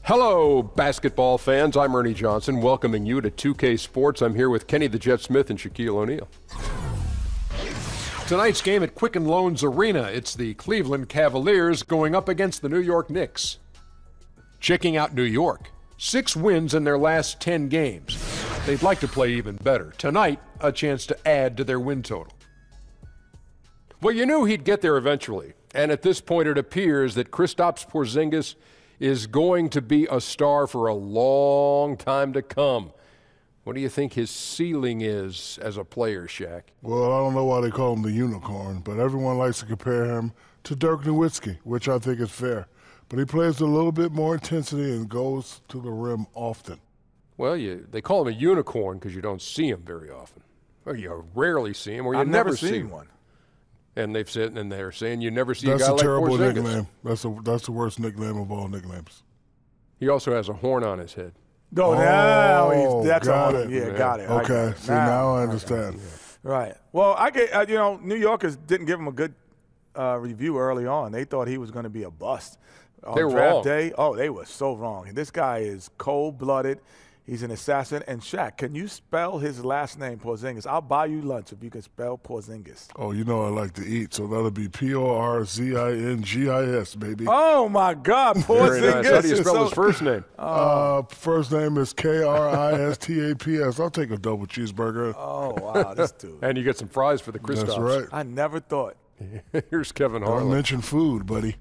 Hello, basketball fans. I'm Ernie Johnson, welcoming you to 2K Sports. I'm here with Kenny the Jet Smith and Shaquille O'Neal. Tonight's game at Quicken Loans Arena, it's the Cleveland Cavaliers going up against the New York Knicks. Checking out New York, 6 wins in their last 10 games. They'd like to play even better. Tonight, a chance to add to their win total. Well, you knew he'd get there eventually, and at this point it appears that Kristaps Porzingis is going to be a star for a long time to come. What do you think his ceiling is as a player, Shaq? Well, I don't know why they call him the unicorn, but everyone likes to compare him to Dirk Nowitzki, which I think is fair. But he plays with a little bit more intensity and goes to the rim often. Well, they call him a unicorn because you don't see him very often. Or you rarely see him, or you I've never never see seen him. one. And they've said, and they're saying you never see That's a guy a like terrible Porzingis. nickname. That's the worst nickname of all nicknames. He also has a horn on his head. No, now that's got all. it. Yeah, got it. Okay, see, now I understand. Right. Well, I get, New Yorkers didn't give him a good review early on. They thought he was going to be a bust. On They were draft wrong. day, they were so wrong. This guy is cold-blooded. He's an assassin. And Shaq, can you spell his last name, Porzingis? I'll buy you lunch if you can spell Porzingis. Oh, you know I like to eat, so that'll be Porzingis, baby. Oh, my God, Very Porzingis. nice. How do you spell his first name? First name is Kristaps. I'll take a double cheeseburger. Oh, wow, this dude. And you get some fries for the Kristaps. That's right. I never thought. Here's Kevin Don't Harlan. mention food, buddy.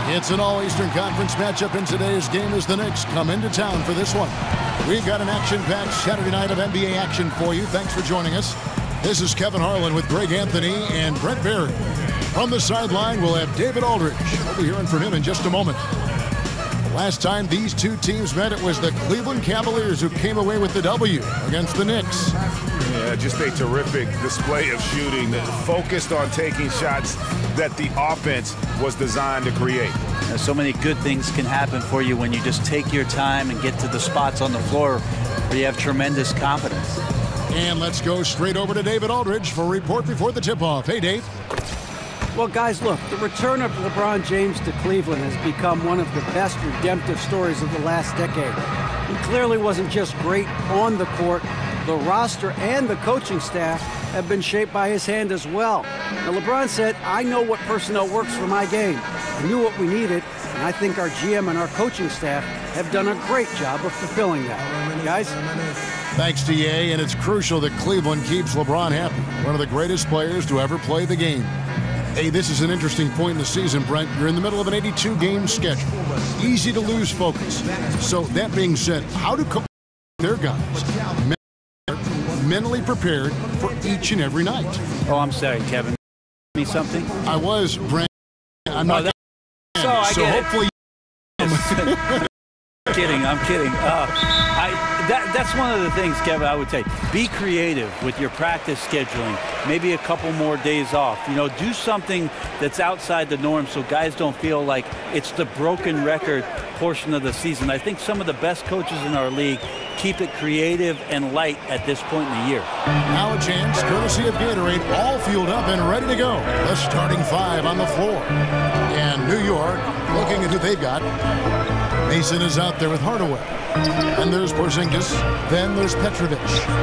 It's an all-Eastern Conference matchup in today's game as the Knicks come into town for this one. We've got an action-packed Saturday night of NBA action for you. Thanks for joining us. This is Kevin Harlan with Greg Anthony and Brent Barry. From the sideline, we'll have David Aldridge. We'll be hearing from him in just a moment. The last time these two teams met, it was the Cleveland Cavaliers who came away with the W against the Knicks. Yeah, just a terrific display of shooting that focused on taking shots that the offense was designed to create. So many good things can happen for you when you just take your time and get to the spots on the floor where you have tremendous confidence. And let's go straight over to David Aldridge for a report before the tip-off. Hey, Dave. Well, guys, look, the return of LeBron James to Cleveland has become one of the best redemptive stories of the last decade. He clearly wasn't just great on the court. The roster and the coaching staff have been shaped by his hand as well. Now, LeBron said, I know what personnel works for my game. I knew what we needed, and I think our GM and our coaching staff have done a great job of fulfilling that. Guys? Thanks to Ye, and it's crucial that Cleveland keeps LeBron happy, one of the greatest players to ever play the game. Hey, this is an interesting point in the season, Brent. You're in the middle of an 82-game schedule. Easy to lose focus. So that being said, how do coaches their guys mentally prepared for each and every night? Oh, I'm sorry, Kevin. Me something? I was, Brent. I'm not. So I so get hopefully. I'm kidding. That's one of the things, Kevin, I would say. Be creative with your practice scheduling. Maybe a couple more days off. Do something that's outside the norm so guys don't feel like it's the broken record portion of the season. I think some of the best coaches in our league keep it creative and light at this point in the year. Now a chance, courtesy of Gatorade, all fueled up and ready to go. The starting 5 on the floor. And New York, looking at who they've got. Mason is out there with Hardaway. And there's Porzingis. Then there's Petrovic.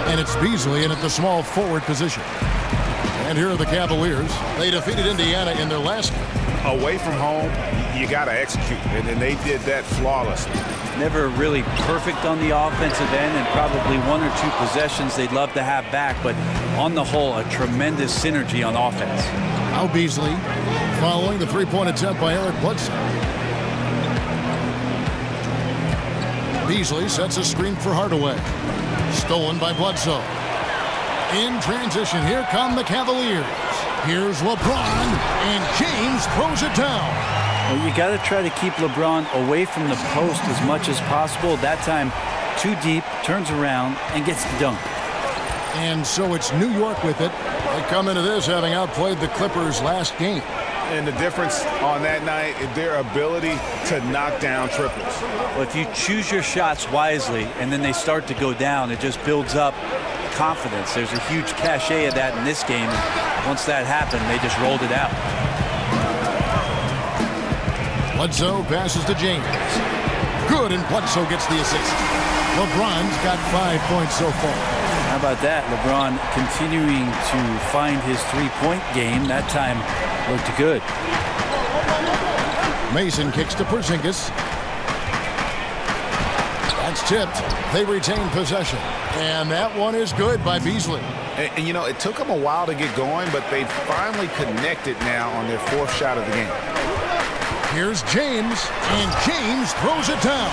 And it's Beasley in at the small forward position. And here are the Cavaliers. They defeated Indiana in their last game. Away from home, you got to execute, and they did that flawlessly. Never really perfect on the offensive end, and probably 1 or 2 possessions they'd love to have back, but on the whole, a tremendous synergy on offense. Now Beasley following the three-point attempt by Eric Bledsoe. Beasley sets a screen for Hardaway. Stolen by Bledsoe. In transition, here come the Cavaliers. Here's LeBron, and James throws it down. Well, you got to try to keep LeBron away from the post as much as possible. That time, too deep, turns around, and gets the dunk. And so it's New York with it. They come into this having outplayed the Clippers last game. And the difference on that night is their ability to knock down triples. Well, if you choose your shots wisely and then they start to go down, it just builds up confidence. There's a huge cachet of that in this game. And once that happened, they just rolled it out. Bledsoe passes to James. Good, and Bledsoe gets the assist. LeBron's got 5 points so far. How about that? LeBron continuing to find his three-point game. That time looked good. Mason kicks to Porzingis. That's tipped. They retain possession. And that one is good by Beasley. And, you know, it took them a while to get going, but they finally connected now on their fourth shot of the game. Here's James, and James throws it down.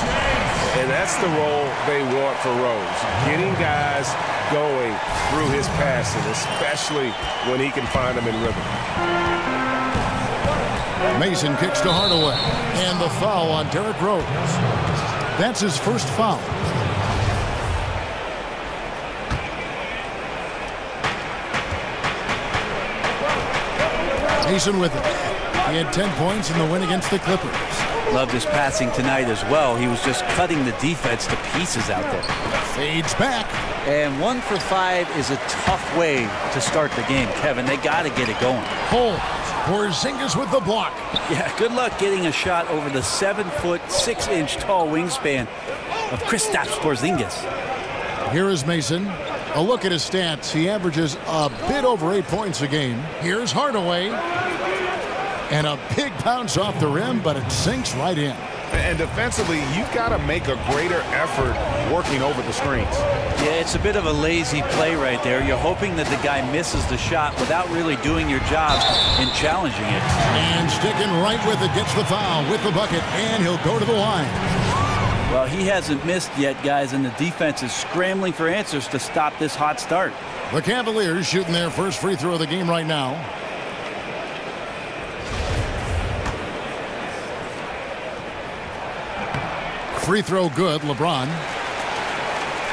And that's the role they want for Rose. Getting guys going through his passing, especially when he can find them in rhythm. Mason kicks to Hardaway. And the foul on Derrick Rose. That's his first foul. Mason with it. He had 10 points in the win against the Clippers. Loved his passing tonight as well. He was just cutting the defense to pieces out there. Fades back. And 1 for 5 is a tough way to start the game, Kevin. They got to get it going. Holmes. Porzingis with the block. Yeah, good luck getting a shot over the 7-foot, 6-inch tall wingspan of Kristaps Porzingis. Here is Mason. A look at his stats. He averages a bit over 8 points a game. Here's Hardaway. And a big bounce off the rim, but it sinks right in. And defensively, you've got to make a greater effort working over the screens. Yeah, it's a bit of a lazy play right there. You're hoping that the guy misses the shot without really doing your job in challenging it. And sticking right with it, gets the foul with the bucket, and he'll go to the line. Well, he hasn't missed yet, guys, and the defense is scrambling for answers to stop this hot start. The Cavaliers shooting their first free throw of the game right now. Free throw good, LeBron.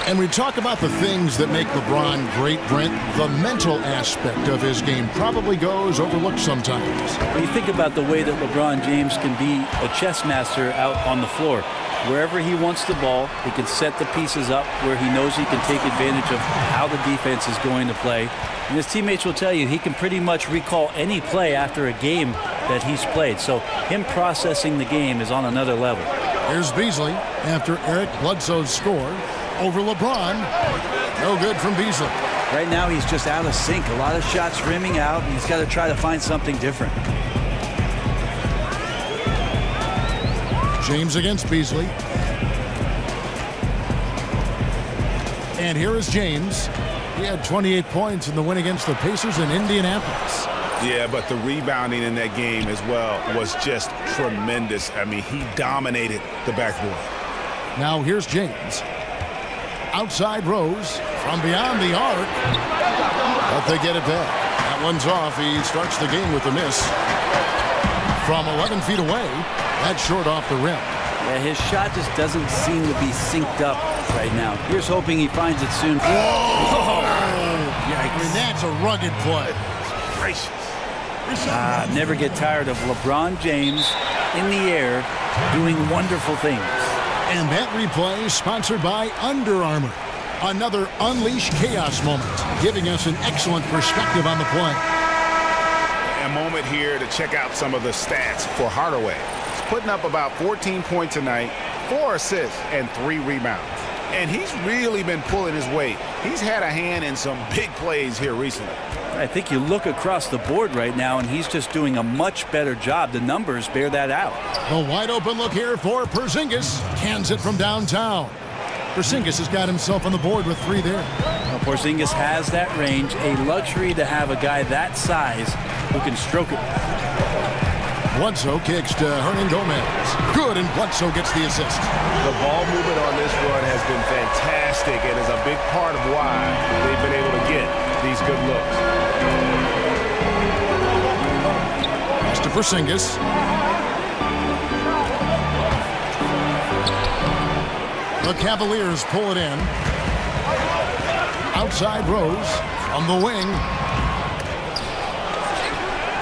And we talk about the things that make LeBron great, Brent. The mental aspect of his game probably goes overlooked sometimes. When you think about the way that LeBron James can be a chess master out on the floor, wherever he wants the ball, he can set the pieces up where he knows he can take advantage of how the defense is going to play. And his teammates will tell you he can pretty much recall any play after a game that he's played. So him processing the game is on another level. Here's Beasley after Eric Bledsoe's score over LeBron. No good from Beasley. Right now he's just out of sync. A lot of shots rimming out, and he's got to try to find something different. James against Beasley. And here is James. He had 28 points in the win against the Pacers in Indianapolis. Yeah, but the rebounding in that game as well was just tremendous. I mean, he dominated the backboard. Now here's James. Outside Rose from beyond the arc. But they get it back. That one's off. He starts the game with a miss. From 11 feet away, that's short off the rim. Yeah, his shot just doesn't seem to be synced up right now. Here's hoping he finds it soon. Whoa! Yikes. I mean, that's a rugged play. Gracious. Never get tired of LeBron James in the air doing wonderful things. And that replay is sponsored by Under Armour. Another Unleash Chaos moment, giving us an excellent perspective on the play. A moment here to check out some of the stats for Hardaway. He's putting up about 14 points a night, 4 assists, and 3 rebounds. And he's really been pulling his weight. He's had a hand in some big plays here recently. I think you look across the board right now, and he's just doing a much better job. The numbers bear that out. The wide open look here for Porzingis. Cans it from downtown. Porzingis has got himself on the board with 3 there. Well, Porzingis has that range, a luxury to have a guy that size who can stroke it. Bledsoe kicks to Hernan Gomez. Good, and Bledsoe gets the assist. The ball movement on this run has been fantastic and is a big part of why they've been able to get these good looks. Pass to Porzingis. The Cavaliers pull it in. Outside Rose on the wing.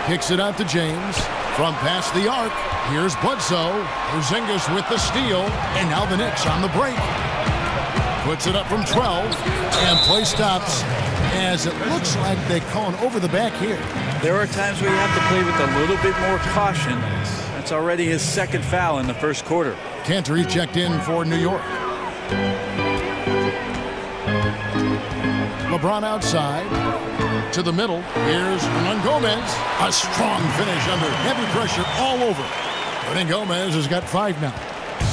Kicks it out to James. From past the arc, here's Bledsoe. Porzingis with the steal. And now the Knicks on the break. Puts it up from 12. And play stops as it looks like they call an over the back here. There are times where you have to play with a little bit more caution. That's already his second foul in the first quarter. Cantor checked in for New York. LeBron outside. To the middle. Here's Hernangomez. A strong finish under heavy pressure all over. Hernangomez has got 5 now.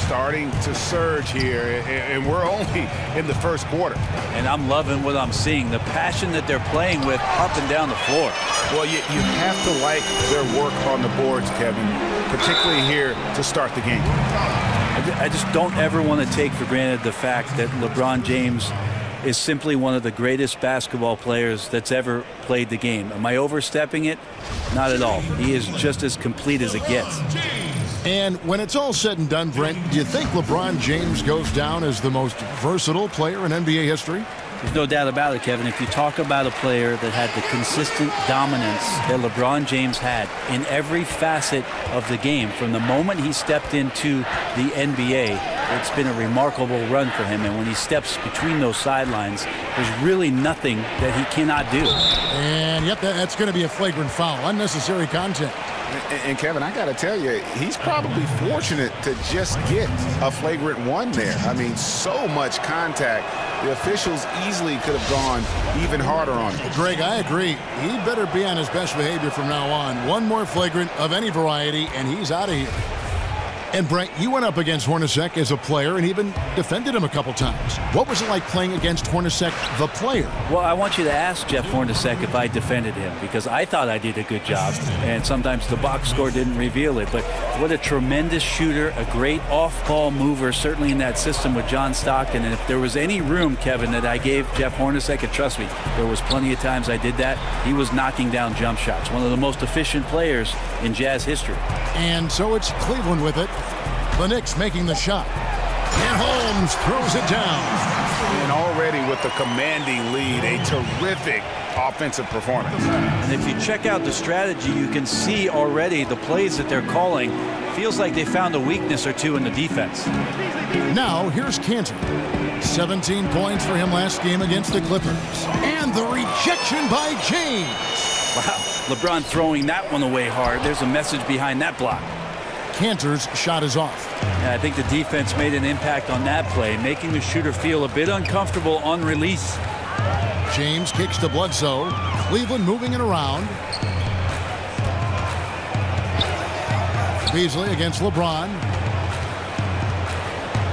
Starting to surge here, and we're only in the first quarter. And I'm loving what I'm seeing. The passion that they're playing with up and down the floor. Well, you have to like their work on the boards, Kevin, particularly here to start the game. I just don't ever want to take for granted the fact that LeBron James is simply one of the greatest basketball players that's ever played the game. Am I overstepping it? Not at all. He is just as complete as it gets. And when it's all said and done, Brent, do you think LeBron James goes down as the most versatile player in NBA history? There's no doubt about it, Kevin. If you talk about a player that had the consistent dominance that LeBron James had in every facet of the game, from the moment he stepped into the NBA, it's been a remarkable run for him. And when he steps between those sidelines, there's really nothing that he cannot do. And yep, that's going to be a flagrant foul, unnecessary contact. And Kevin, I got to tell you, he's probably fortunate to just get a flagrant one there. I mean, so much contact. The officials easily could have gone even harder on him. Greg, I agree. He better be on his best behavior from now on. One more flagrant of any variety, and he's out of here. And Brent, you went up against Hornacek as a player and even defended him a couple times. What was it like playing against Hornacek, the player? Well, I want you to ask Jeff Hornacek if I defended him, because I thought I did a good job, and sometimes the box score didn't reveal it. But what a tremendous shooter, a great off-ball mover, certainly in that system with John Stockton. And if there was any room, Kevin, that I gave Jeff Hornacek, and trust me, there was plenty of times I did that, he was knocking down jump shots. One of the most efficient players in Jazz history. And so it's Cleveland with it. The Knicks making the shot. And Holmes throws it down. And already with the commanding lead, a terrific offensive performance. And if you check out the strategy, you can see already the plays that they're calling. Feels like they found a weakness or two in the defense. Now, here's Cantor. 17 points for him last game against the Clippers. And the rejection by James. Wow, LeBron throwing that one away hard. There's a message behind that block. Cantor's shot is off. Yeah, I think the defense made an impact on that play, making the shooter feel a bit uncomfortable on release. James kicks to Bledsoe. Cleveland moving it around. Beasley against LeBron.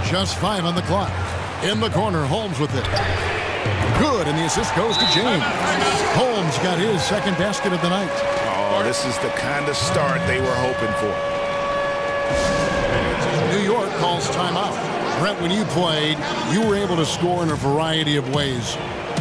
Just 5 on the clock. In the corner, Holmes with it. Good, and the assist goes to James. Holmes got his second basket of the night. Oh, this is the kind of start they were hoping for. New York calls timeout. Brent, when you played, you were able to score in a variety of ways.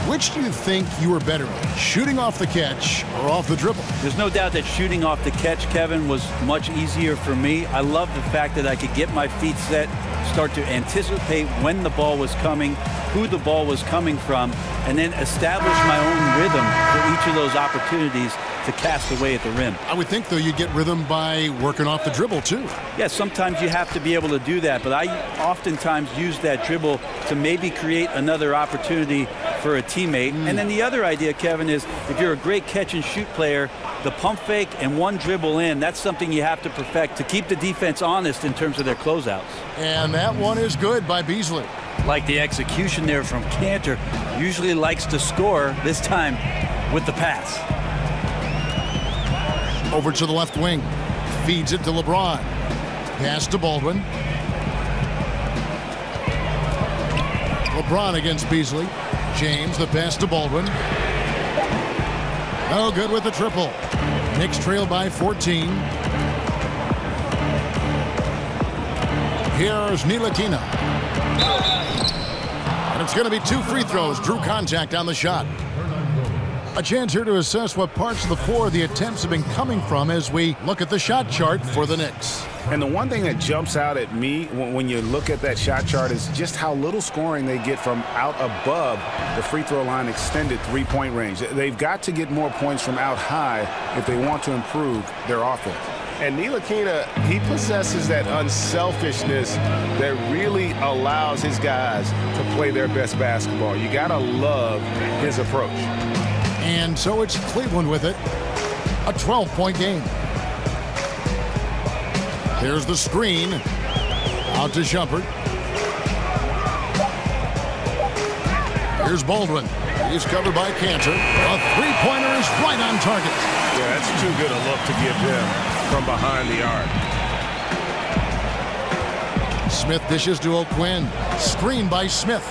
Which do you think you were better at, shooting off the catch or off the dribble? There's no doubt that shooting off the catch, Kevin, was much easier for me. I love the fact that I could get my feet set, start to anticipate when the ball was coming, who the ball was coming from, and then establish my own rhythm for each of those opportunities to cast away at the rim. I would think, though, you get rhythm by working off the dribble, too. Yeah, sometimes you have to be able to do that, but I oftentimes use that dribble to maybe create another opportunity for a teammate. And then the other idea, Kevin, is if you're a great catch-and-shoot player, the pump fake and one dribble in, that's something you have to perfect to keep the defense honest in terms of their closeouts. And that one is good by Beasley. Like the execution there from Cantor, usually likes to score, this time with the pass. Over to the left wing. Feeds it to LeBron. Pass to Baldwin. LeBron against Beasley. James, the pass to Baldwin. Oh, good with the triple. Knicks trail by 14. Here's Ntilikina. And it's going to be 2 free throws. Drew contact on the shot. A chance here to assess what parts of the floor the attempts have been coming from as we look at the shot chart for the Knicks. And the one thing that jumps out at me when you look at that shot chart is just how little scoring they get from out above the free throw line extended three-point range. They've got to get more points from out high if they want to improve their offense. And Ntilikina, he possesses that unselfishness that really allows his guys to play their best basketball. You got to love his approach. And so it's Cleveland with it. A 12-point game. Here's the screen. Out to Shumpert. Here's Baldwin. He's covered by Cantor. A three-pointer is right on target. Yeah, that's too good a look to give him from behind the arc. Smith dishes to O'Quinn. Screen by Smith.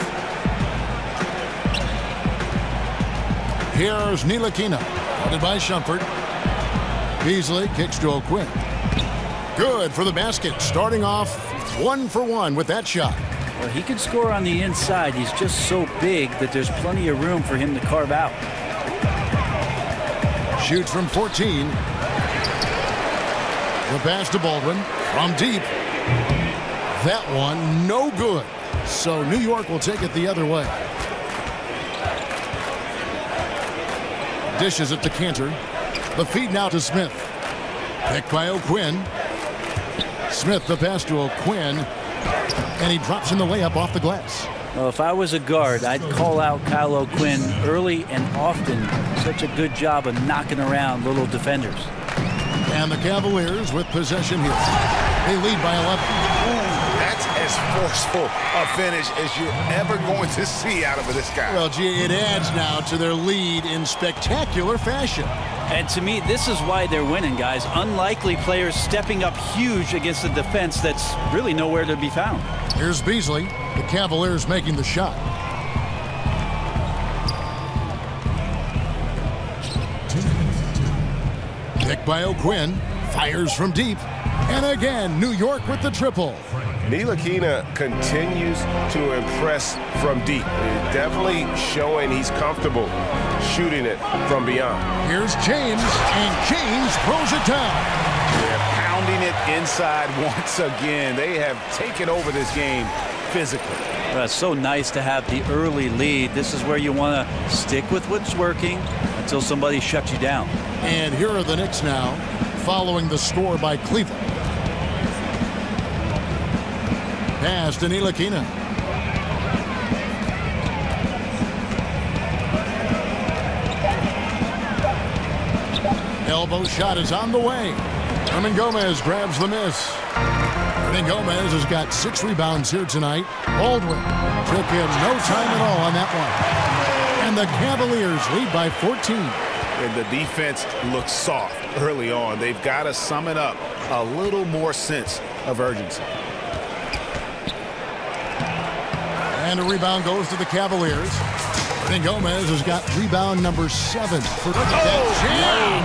Here's Ntilikina. Guarded by Shumpert. Beasley kicks to O'Quinn. Good for the basket. Starting off 1 for 1 with that shot. Well, he can score on the inside. He's just so big that there's plenty of room for him to carve out. Shoots from 14. The pass to Baldwin from deep. That one no good. So New York will take it the other way. Dishes it to Cantor. The feed now to Smith. Picked by O'Quinn. Smith the pass to O'Quinn. And he drops in the layup off the glass. Well, if I was a guard, I'd call out Kyle O'Quinn early and often. Such a good job of knocking around little defenders. And the Cavaliers with possession here. They lead by 11. That's as forceful a finish as you're ever going to see out of this guy. Well, gee, it adds now to their lead in spectacular fashion. And to me, this is why they're winning, guys. Unlikely players stepping up huge against a defense that's really nowhere to be found. Here's Beasley. The Cavaliers making the shot. Picked by O'Quinn. Fires from deep. And again, New York with the triple. Ntilikina continues to impress from deep. He's definitely showing he's comfortable shooting it from beyond. Here's James, and James throws it down. They're pounding it inside once again. They have taken over this game physically. Well, it's so nice to have the early lead. This is where you want to stick with what's working until somebody shuts you down. And here are the Knicks now, following the score by Cleveland. Pass to Ntilikina. Elbow shot is on the way. Hernan Gomez grabs the miss. Hernan Gomez has got 6 rebounds here tonight. Baldwin took him no time at all on that one. And the Cavaliers lead by 14. And the defense looks soft early on. They've got to sum it up a little more sense of urgency. And a rebound goes to the Cavaliers. Hernan Gomez has got rebound number 7. For No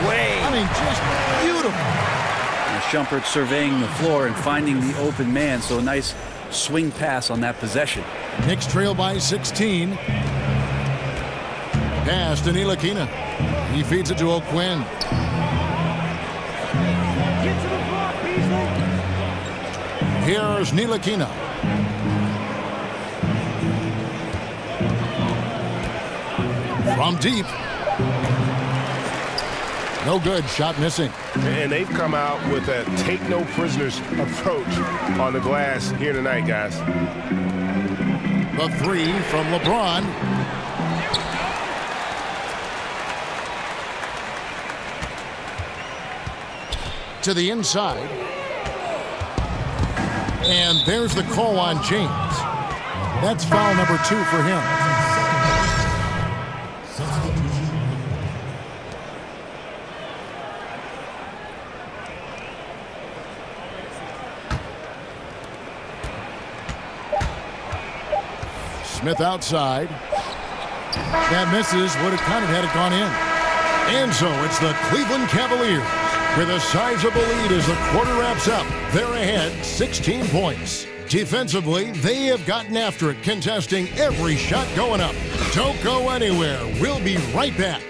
way. I mean, just beautiful. Shumpert surveying the floor and finding the open man, so a nice swing pass on that possession. Knicks trail by 16. Pass to Ntilikina. He feeds it to O'Quinn. Here's Ntilikina. From deep. No good. Shot missing. And they've come out with a take-no-prisoners approach on the glass here tonight, guys. The 3 from LeBron. To the inside. And there's the call on James. That's foul number 2 for him. Smith outside. That misses. Would have counted had it gone in. And so it's the Cleveland Cavaliers with a sizable lead as the quarter wraps up. They're ahead 16 points. Defensively, they have gotten after it, contesting every shot going up. Don't go anywhere. We'll be right back.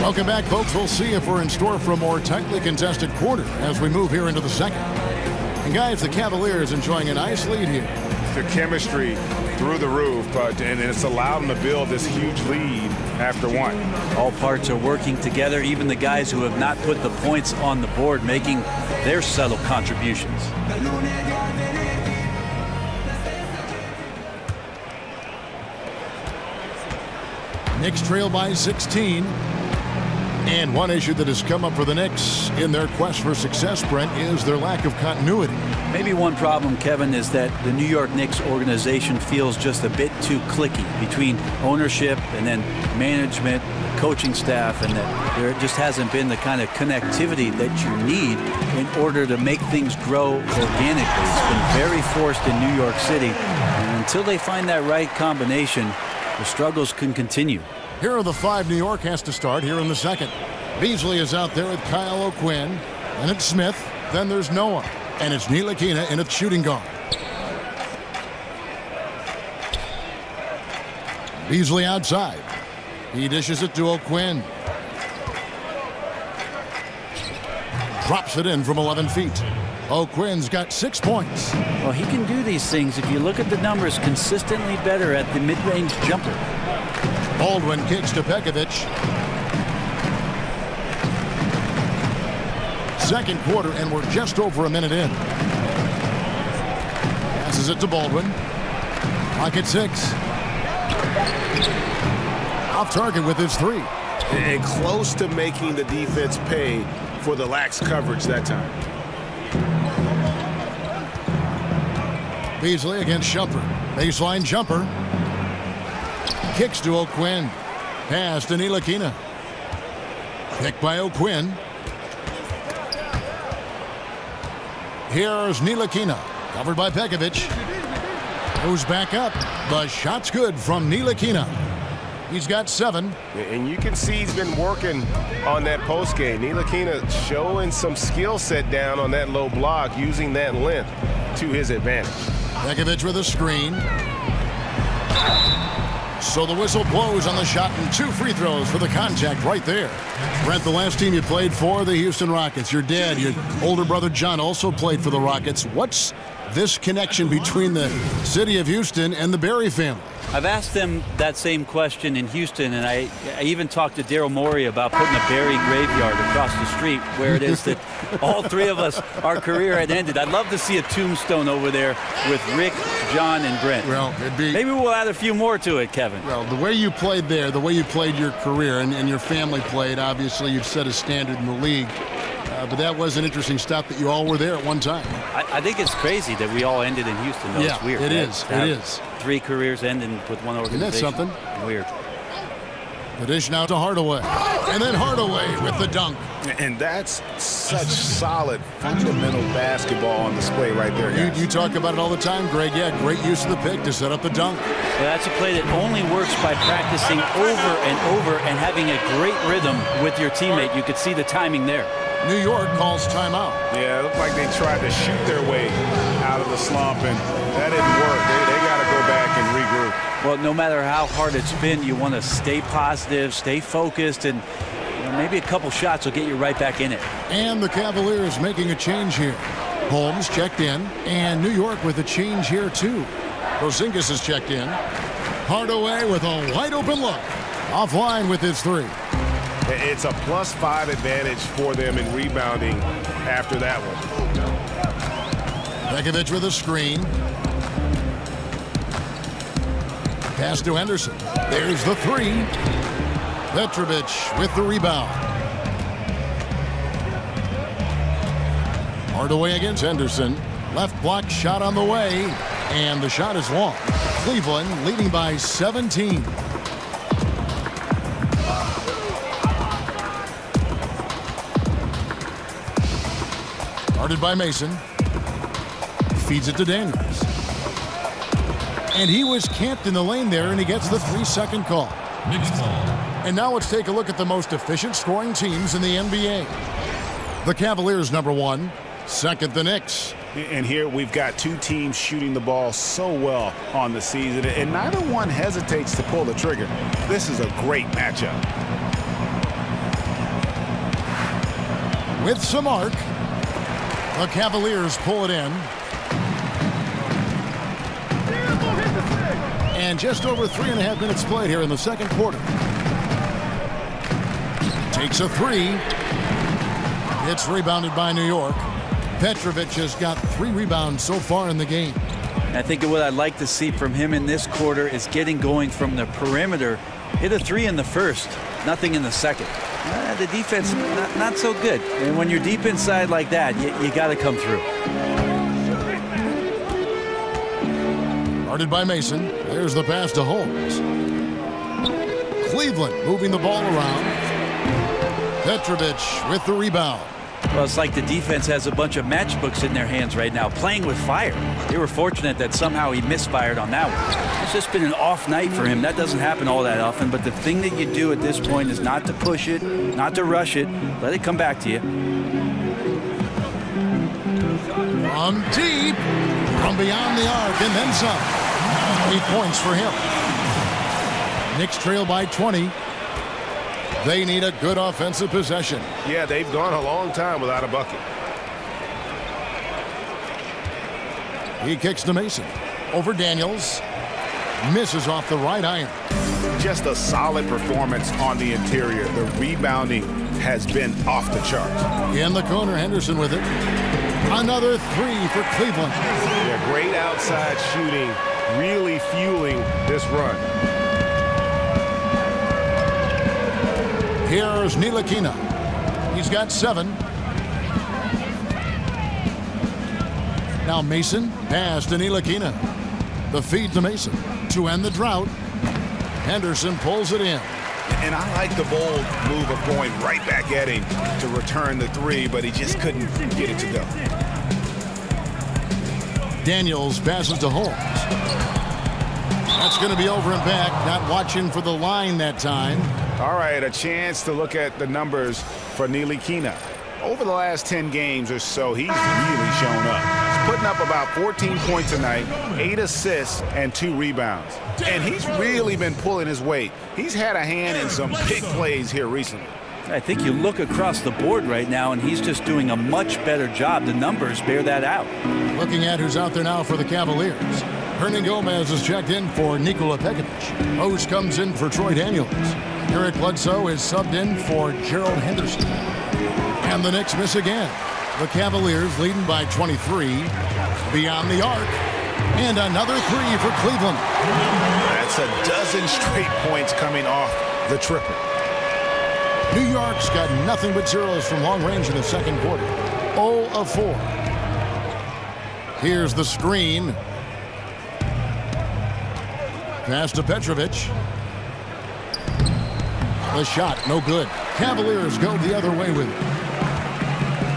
Welcome back, folks. We'll see if we're in store for a more tightly contested quarter as we move here into the second. And guys, the Cavaliers enjoying a nice lead here. The chemistry through the roof, and it's allowed them to build this huge lead after one. All parts are working together, even the guys who have not put the points on the board making their subtle contributions. Knicks trail by 16. And one issue that has come up for the Knicks in their quest for success, Brent, is their lack of continuity. Maybe one problem, Kevin, is that the New York Knicks organization feels just a bit too cliquey between ownership and then management, coaching staff, and that there just hasn't been the kind of connectivity that you need in order to make things grow organically. It's been very forced in New York City, and until they find that right combination, the struggles can continue. Here are the 5 New York has to start here in the second. Beasley is out there with Kyle O'Quinn. And it's Smith. Then there's Noah. And it's Ntilikina in at shooting guard. Beasley outside. He dishes it to O'Quinn. Drops it in from 11 feet. O'Quinn's got 6 points. Well, he can do these things. If you look at the numbers, consistently better at the mid-range jumper. Baldwin kicks to Pekovic. Second quarter, and we're just over a minute in. Passes it to Baldwin. Clock at 6. Off target with his 3. And close to making the defense pay for the lax coverage that time. Beasley against Shumpert. Baseline jumper. Kicks to O'Quinn. Pass to Ntilikina. Pick by O'Quinn. Here's Ntilikina. Covered by Pekovic. Goes back up. The shot's good from Ntilikina. He's got 7. And you can see he's been working on that post game. Ntilikina showing some skill set down on that low block, using that length to his advantage. Pekovic with a screen. So the whistle blows on the shot, and 2 free throws for the contact right there. Brent, the last team you played for, the Houston Rockets. Your dad, your older brother John, also played for the Rockets. What's this connection between the city of Houston and the Barry family? I've asked them that same question in Houston, and I even talked to Daryl Morey about putting a Barry graveyard across the street where it is that all 3 of us, our career had ended. I'd love to see a tombstone over there with Rick, John, and Brent. Well, it'd be... Maybe we'll add a few more to it, Kevin. Well, the way you played there, the way you played your career, and your family played, obviously you've set a standard in the league. But that was an interesting stop that you all were there at one time. I think it's crazy that we all ended in Houston, though. Yeah, it's weird. It is. 3 careers ending with one organization. Isn't that something? Weird. The dish now to Hardaway. And then Hardaway with the dunk. And that's such solid, fundamental basketball on display right there, guys. You talk about it all the time, Greg. Yeah, great use of the pick to set up the dunk. Well, that's a play that only works by practicing over and over and having a great rhythm with your teammate. You could see the timing there. New York calls timeout. Yeah, it looked like they tried to shoot their way out of the slump, and that didn't work. They got to go back and regroup. Well, no matter how hard it's been, you want to stay positive, stay focused, and maybe a couple shots will get you right back in it. And the Cavaliers making a change here. Holmes checked in, and New York with a change here, too. Porzingis has checked in. Hardaway with a wide-open look. Offline with his 3. It's a +5 advantage for them in rebounding after that one. Pekovic with a screen. Pass to Henderson. There's the 3. Petrovic with the rebound. Hardaway against Henderson. Left block shot on the way. And the shot is long. Cleveland leading by 17. Guarded by Mason. Feeds it to Daniels. And he was camped in the lane there, and he gets the 3-second call. And now let's take a look at the most efficient scoring teams in the NBA. The Cavaliers, number 1. Second, the Knicks. And here we've got two teams shooting the ball so well on the season, and neither one hesitates to pull the trigger. This is a great matchup. With some arc, the Cavaliers pull it in. And just over 3.5 minutes played here in the second quarter. Takes a three. It's rebounded by New York. Petrovic has got 3 rebounds so far in the game. I think what I'd like to see from him in this quarter is getting going from the perimeter. Hit a 3 in the first, nothing in the second. The defense, not so good. And when you're deep inside like that, you got to come through. Guarded by Mason. There's the pass to Holmes. Cleveland moving the ball around. Petrovic with the rebound. Well, it's like the defense has a bunch of matchbooks in their hands right now, playing with fire. They were fortunate that somehow he misfired on that one. It's just been an off night for him. That doesn't happen all that often, but the thing that you do at this point is not to push it, not to rush it. Let it come back to you. From deep, from beyond the arc, and then some. 8 points for him. Knicks trail by 20. They need a good offensive possession. Yeah, they've gone a long time without a bucket. He kicks to Mason. Over Daniels. Misses off the right iron. Just a solid performance on the interior. The rebounding has been off the charts. In the corner, Henderson with it. Another 3 for Cleveland. Yeah, great outside shooting, really fueling this run. Here's Ntilikina. He's got 7. Now Mason, pass to Ntilikina. The feed to Mason to end the drought. Henderson pulls it in. And I like the bold move of going right back at him to return the 3, but he just couldn't get it to go. Daniels passes to Holmes. That's going to be over and back. Not watching for the line that time. All right, a chance to look at the numbers for Ntilikina. Over the last 10 games or so, he's really shown up. He's putting up about 14 points a night, 8 assists, and 2 rebounds. And he's really been pulling his weight. He's had a hand in some big plays here recently. I think you look across the board right now, and he's just doing a much better job. The numbers bear that out. Looking at who's out there now for the Cavaliers. Hernan Gomez is checked in for Nikola Pekovic. Rose comes in for Troy Daniels. Eric Bledsoe is subbed in for Gerald Henderson. And the Knicks miss again. The Cavaliers leading by 23. Beyond the arc. And another 3 for Cleveland. That's a dozen straight points coming off the triple. New York's got nothing but zeros from long range in the second quarter. 0 of 4. Here's the screen. Pass to Petrovic. The shot, no good. Cavaliers go the other way with it.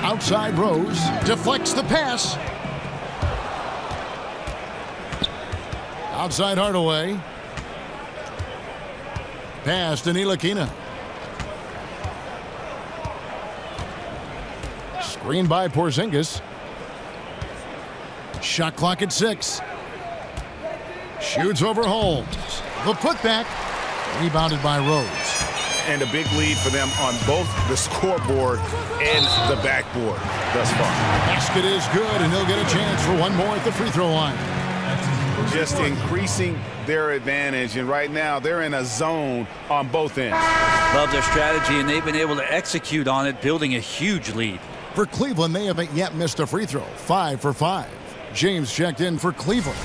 Outside Rose. Deflects the pass. Outside Hardaway. Pass to Ntilikina. Screen by Porzingis. Shot clock at 6. Shoots over Holmes. The putback. Rebounded by Rose. And a big lead for them on both the scoreboard and the backboard thus far. Basket is good, and he'll get a chance for one more at the free throw line. Just increasing their advantage, and right now they're in a zone on both ends. Love their strategy, and they've been able to execute on it, building a huge lead. For Cleveland, they haven't yet missed a free throw. 5 for 5. James checked in for Cleveland.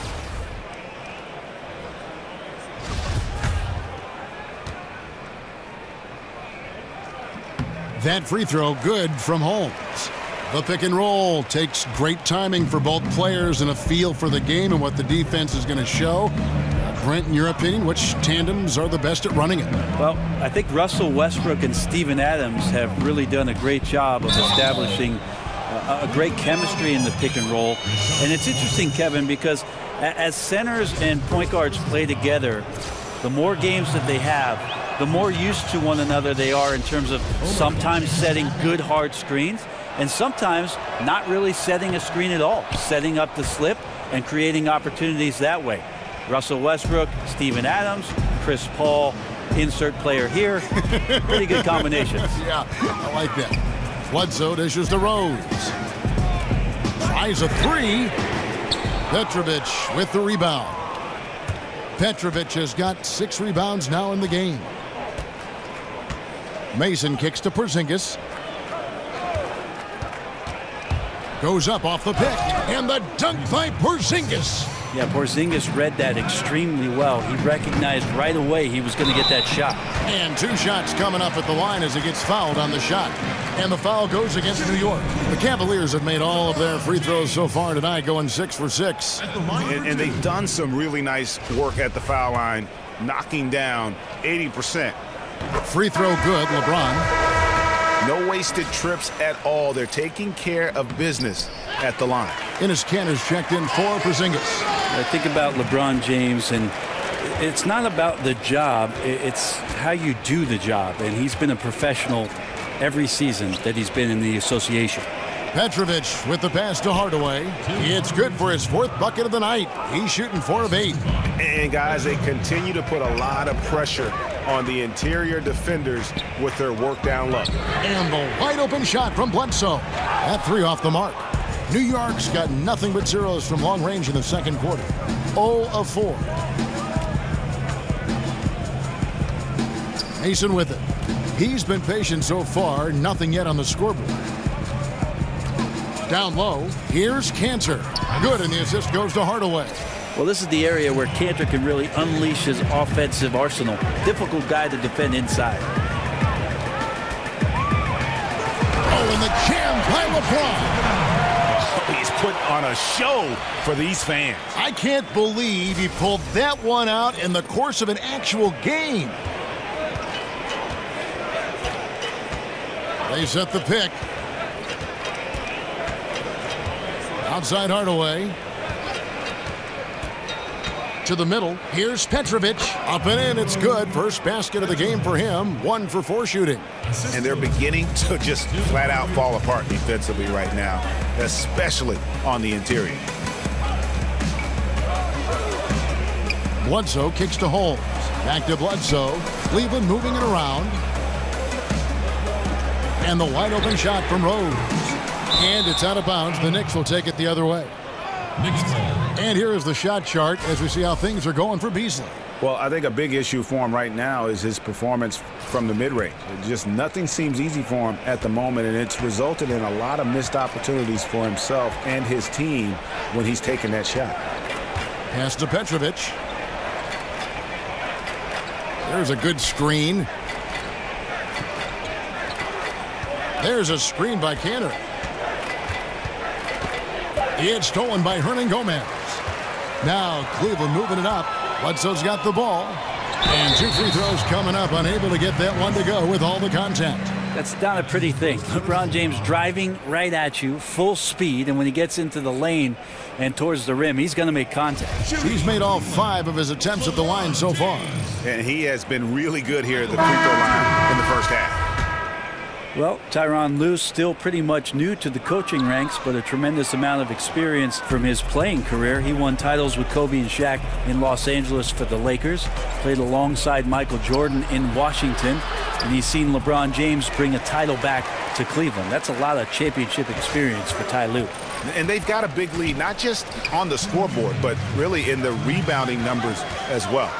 That free throw good from Holmes. The pick and roll takes great timing for both players and a feel for the game and what the defense is going to show. Brent, in your opinion, which tandems are the best at running it? Well, I think Russell Westbrook and Steven Adams have really done a great job of establishing a great chemistry in the pick and roll. And it's interesting, Kevin, because as centers and point guards play together, the more games that they have, the more used to one another they are in terms of sometimes setting good hard screens. and sometimes not really setting a screen at all, setting up the slip and creating opportunities that way. Russell Westbrook, Steven Adams, Chris Paul, insert player here. Pretty good combinations. Yeah, I like that. Bledsoe dishes to Rose. Tries a three. Petrovic with the rebound. Petrovic has got 6 rebounds now in the game. Mason kicks to Porzingis. Goes up off the pick, and the dunk by Porzingis. Yeah, Porzingis read that extremely well. He recognized right away he was going to get that shot. And 2 shots coming up at the line as he gets fouled on the shot. And the foul goes against New York. The Cavaliers have made all of their free throws so far tonight, going 6 for 6. And they've done some really nice work at the foul line, knocking down 80%. Free throw good, LeBron. No wasted trips at all. They're taking care of business at the line. Enes Kanter's checked in for Porzingis. I think about LeBron James, and it's not about the job, it's how you do the job. And he's been a professional every season that he's been in the association. Petrovic with the pass to Hardaway. It's good for his 4th bucket of the night. He's shooting 4 of 8. And guys, they continue to put a lot of pressure on the interior defenders with their work down low. And the wide open shot from Bledsoe. That 3 off the mark. New York's got nothing but zeros from long range in the second quarter. 0 of 4. Mason with it. He's been patient so far. Nothing yet on the scoreboard. Down low. Here's Kanter. Good, and the assist goes to Hardaway. Well, this is the area where Kanter can really unleash his offensive arsenal. Difficult guy to defend inside. Oh, and the jam by LeBron. He's put on a show for these fans. I can't believe he pulled that one out in the course of an actual game. They set the pick. Outside Hardaway. To the middle. Here's Petrovic. Up and in. It's good. First basket of the game for him. 1 for 4 shooting. And they're beginning to just flat out fall apart defensively right now, especially on the interior. Bledsoe kicks to Holmes. Back to Bledsoe. Cleveland moving it around. And the wide open shot from Rose. And it's out of bounds. The Knicks will take it the other way. And here is the shot chart as we see how things are going for Beasley. Well, I think a big issue for him right now is his performance from the mid-range. Just nothing seems easy for him at the moment, and it's resulted in a lot of missed opportunities for himself and his team when he's taking that shot. Pass to Petrovic. There's a good screen. There's a screen by Kanter. It's stolen by Hernangomez. Now Cleveland moving it up. Bledsoe's got the ball. And 2 free throws coming up. Unable to get that one to go with all the contact. That's not a pretty thing. LeBron James driving right at you, full speed, and when he gets into the lane and towards the rim, he's going to make contact. He's made all 5 of his attempts at the line so far. And he has been really good here at the free throw line in the first half. Well, Tyronn Lue still pretty much new to the coaching ranks, but a tremendous amount of experience from his playing career. He won titles with Kobe and Shaq in Los Angeles for the Lakers, played alongside Michael Jordan in Washington, and he's seen LeBron James bring a title back to Cleveland. That's a lot of championship experience for Ty Lue. And they've got a big lead, not just on the scoreboard, but really in the rebounding numbers as well.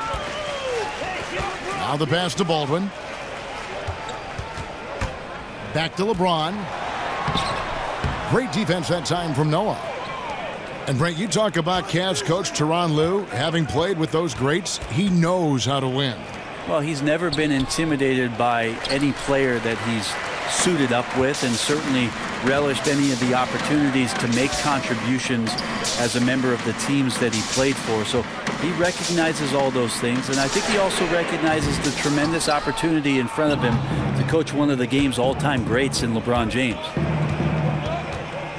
Now the pass to Baldwin. Back to LeBron. Great defense that time from Noah. And Brent, you talk about Cavs coach Tyronn Lue having played with those greats. He knows how to win. Well, he's never been intimidated by any player that he's suited up with, and certainly relished any of the opportunities to make contributions as a member of the teams that he played for. So he recognizes all those things, and I think he also recognizes the tremendous opportunity in front of him to coach one of the game's all-time greats in LeBron James.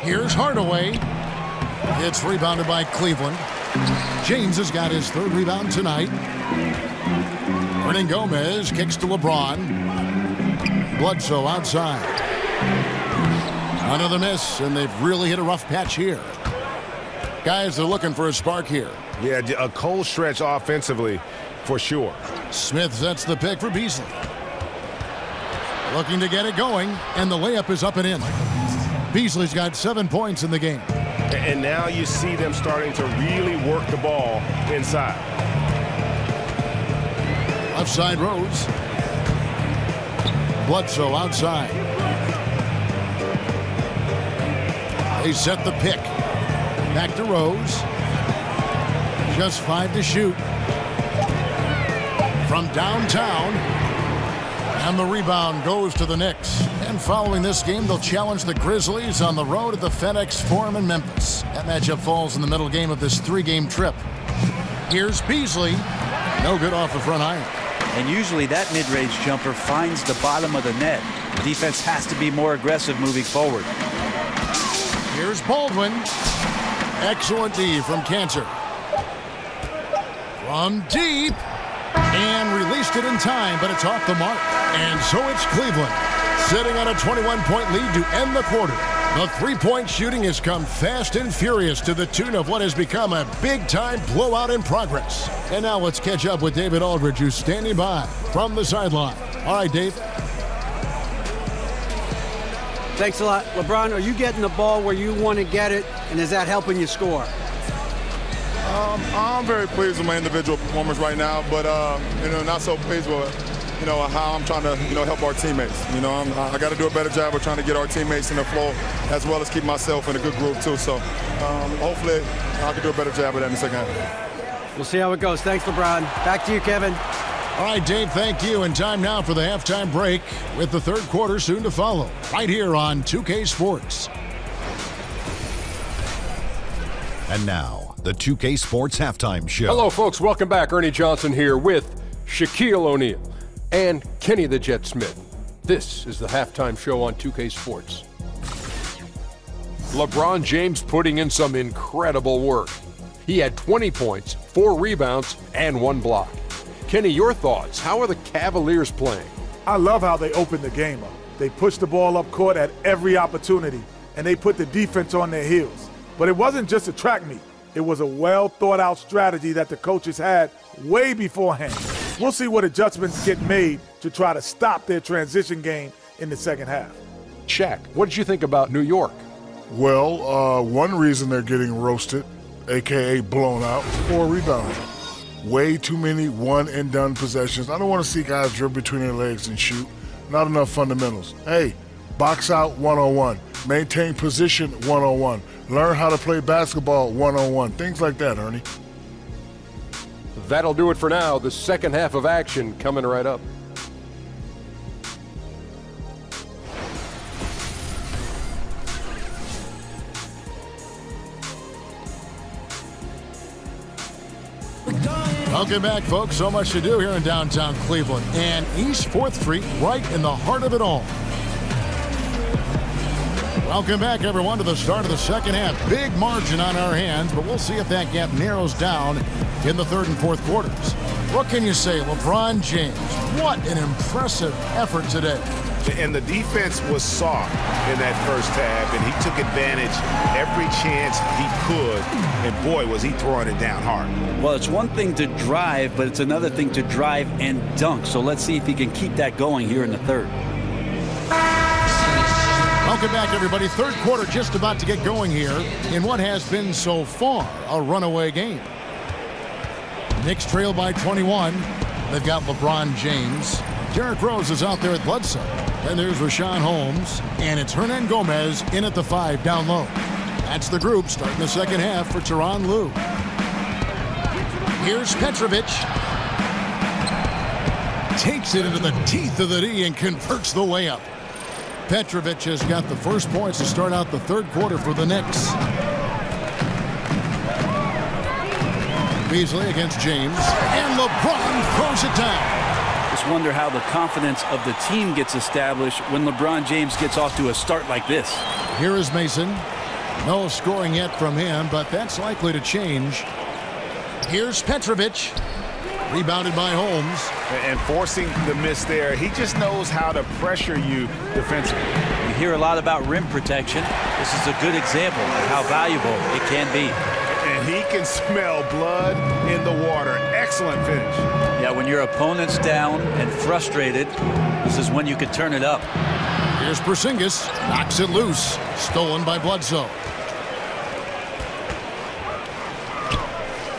Here's Hardaway. It's rebounded by Cleveland. James has got his 3rd rebound tonight. Hernangomez kicks to LeBron. Bledsoe outside. Another miss, and they've really hit a rough patch here. Guys are looking for a spark here. Yeah, a cold stretch offensively for sure. Smith sets the pick for Beasley. Looking to get it going, and the layup is up and in. Beasley's got 7 points in the game. And now you see them starting to really work the ball inside. Left side Rose. Bledsoe outside. They set the pick. Back to Rose. Just 5 to shoot. From downtown. And the rebound goes to the Knicks. And following this game, they'll challenge the Grizzlies on the road at the FedEx Forum in Memphis. That matchup falls in the middle game of this 3-game trip. Here's Beasley. No good off the front iron. And usually that mid-range jumper finds the bottom of the net. The defense has to be more aggressive moving forward. Here's Baldwin. Excellent D from Cantor. From deep. And released it in time, but it's off the mark. And so it's Cleveland, sitting on a 21-point lead to end the quarter. The three-point shooting has come fast and furious to the tune of what has become a big-time blowout in progress. And now let's catch up with David Aldridge, who's standing by from the sideline. All right, Dave. Thanks a lot. LeBron, are you getting the ball where you want to get it, and is that helping you score? I'm very pleased with my individual performance right now, but not so pleased with how I'm trying to help our teammates. I got to do a better job of trying to get our teammates in the flow, as well as keep myself in a good groove too. So hopefully I can do a better job of that in the second half. We'll see how it goes. Thanks, LeBron. Back to you, Kevin. All right, Dave, thank you. And time now for the halftime break, with the third quarter soon to follow, right here on 2K Sports. And now, the 2K Sports Halftime Show. Hello, folks. Welcome back. Ernie Johnson here with Shaquille O'Neal and Kenny the Jet Smith. This is the halftime show on 2K Sports. LeBron James putting in some incredible work. He had 20 points, 4 rebounds, and 1 block. Kenny, your thoughts? How are the Cavaliers playing? I love how they opened the game up. They pushed the ball up court at every opportunity, and they put the defense on their heels. But it wasn't just a track meet. It was a well-thought-out strategy that the coaches had way beforehand. We'll see what adjustments get made to try to stop their transition game in the second half. Shaq, what did you think about New York? Well, one reason they're getting roasted, a.k.a. blown out, is poor rebounding. Way too many one-and-done possessions. I don't want to see guys dribble between their legs and shoot. Not enough fundamentals. Hey, box out 101. Maintain position 101. Learn how to play basketball 101. Things like that, Ernie. That'll do it for now. The second half of action coming right up. Welcome back, folks. So much to do here in downtown Cleveland. And East 4th Street, right in the heart of it all. Welcome back, everyone, to the start of the second half. Big margin on our hands, but we'll see if that gap narrows down in the third and fourth quarters. What can you say? LeBron James, what an impressive effort today. And the defense was soft in that first half, and he took advantage every chance he could, and boy, was he throwing it down hard. Well, it's one thing to drive, but it's another thing to drive and dunk. So let's see if he can keep that going here in the third. Welcome back, everybody. Third quarter just about to get going here in what has been so far a runaway game. Knicks trail by 21. They've got LeBron James. Derrick Rose is out there at Bledsoe. And there's Rashawn Holmes. And it's Hernan Gomez in at the 5 down low. That's the group starting the second half for Tyronn Lue. Here's Petrovic. Takes it into the teeth of the D and converts the layup. Petrovic has got the first points to start out the third quarter for the Knicks. Beasley against James. And LeBron throws it down. Just wonder how the confidence of the team gets established when LeBron James gets off to a start like this. Here is Mason. No scoring yet from him, but that's likely to change. Here's Petrovic. Rebounded by Holmes. And forcing the miss there, he just knows how to pressure you defensively. You hear a lot about rim protection. This is a good example of how valuable it can be. And he can smell blood in the water. Excellent finish. Yeah, when your opponent's down and frustrated, this is when you could turn it up. Here's Porzingis, knocks it loose, stolen by Bledsoe.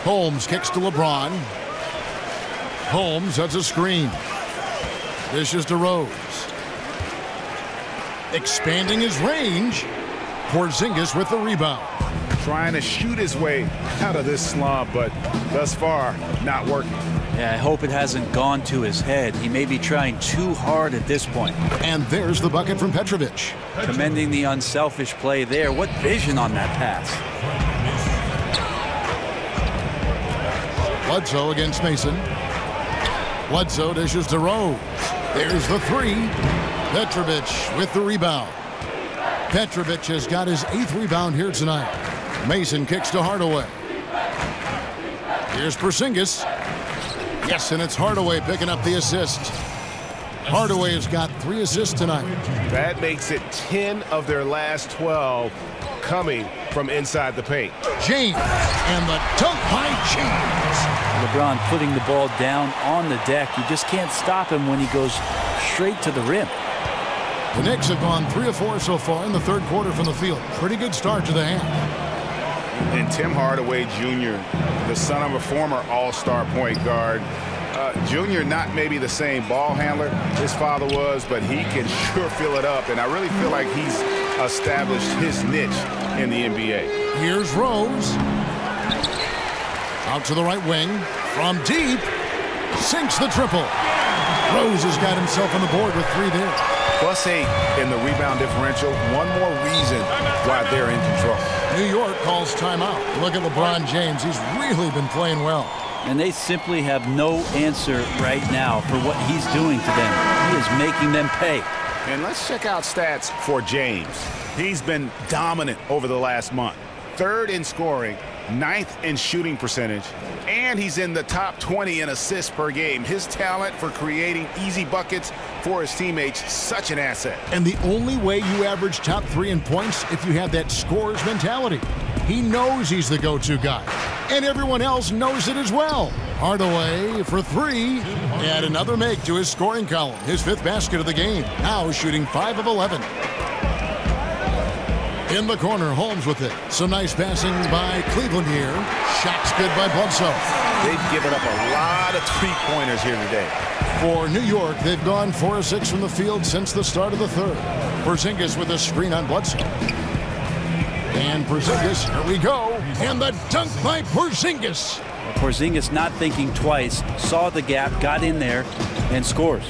Holmes kicks to LeBron. Holmes has a screen. Dishes to Rose. Expanding his range. Porzingis with the rebound. Trying to shoot his way out of this slump, but thus far, not working. Yeah, I hope it hasn't gone to his head. He may be trying too hard at this point. And there's the bucket from Petrovic. Commending the unselfish play there. What vision on that pass. Bledsoe against Mason. Bledsoe dishes to Rose. There's the three. Petrovic with the rebound. Petrovic has got his 8th rebound here tonight. Mason kicks to Hardaway. Here's Porzingis. Yes, and it's Hardaway picking up the assist. Hardaway has got 3 assists tonight. That makes it 10 of their last 12 coming from inside the paint. James, and the dunk by James. LeBron putting the ball down on the deck. You just can't stop him when he goes straight to the rim. The Knicks have gone 3 of 4 so far in the third quarter from the field. Pretty good start to the half. And Tim Hardaway Jr., the son of a former all-star point guard. Junior, not maybe the same ball handler his father was, but he can sure fill it up. And I really feel like he's established his niche in the NBA. Here's Rose. Out to the right wing. From deep. Sinks the triple. Rose has got himself on the board with 3 there. +8 in the rebound differential. One more reason why they're in control. New York calls timeout. Look at LeBron James. He's really been playing well. And they simply have no answer right now for what he's doing to them. He is making them pay. And let's check out stats for James. He's been dominant over the last month. 3rd in scoring, 9th in shooting percentage, and he's in the top 20 in assists per game. His talent for creating easy buckets for his teammates, such an asset. And the only way you average top 3 in points if you have that scorer's mentality. He knows he's the go-to guy, and everyone else knows it as well. Hardaway for 3. Add another make to his scoring column. His 5th basket of the game. Now shooting 5 of 11. In the corner, Holmes with it. Some nice passing by Cleveland here. Shots good by Bledsoe. They've given up a lot of three-pointers here today. For New York, they've gone 4 of 6 from the field since the start of the third. Porzingis with a screen on Bledsoe. And Porzingis, here we go. And the dunk by Porzingis. Porzingis not thinking twice, saw the gap, got in there, and scores.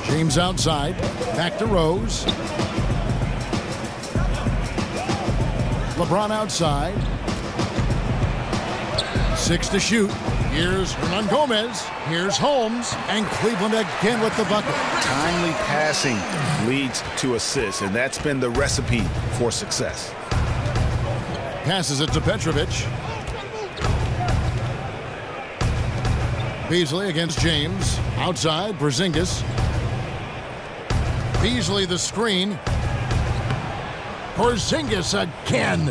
James outside. Back to Rose. LeBron outside. 6 to shoot. Here's Hernangomez. Here's Holmes. And Cleveland again with the bucket. Timely passing leads to assists, and that's been the recipe for success. Passes it to Petrovic. Beasley against James. Outside, Porzingis. Beasley the screen. Porzingis again.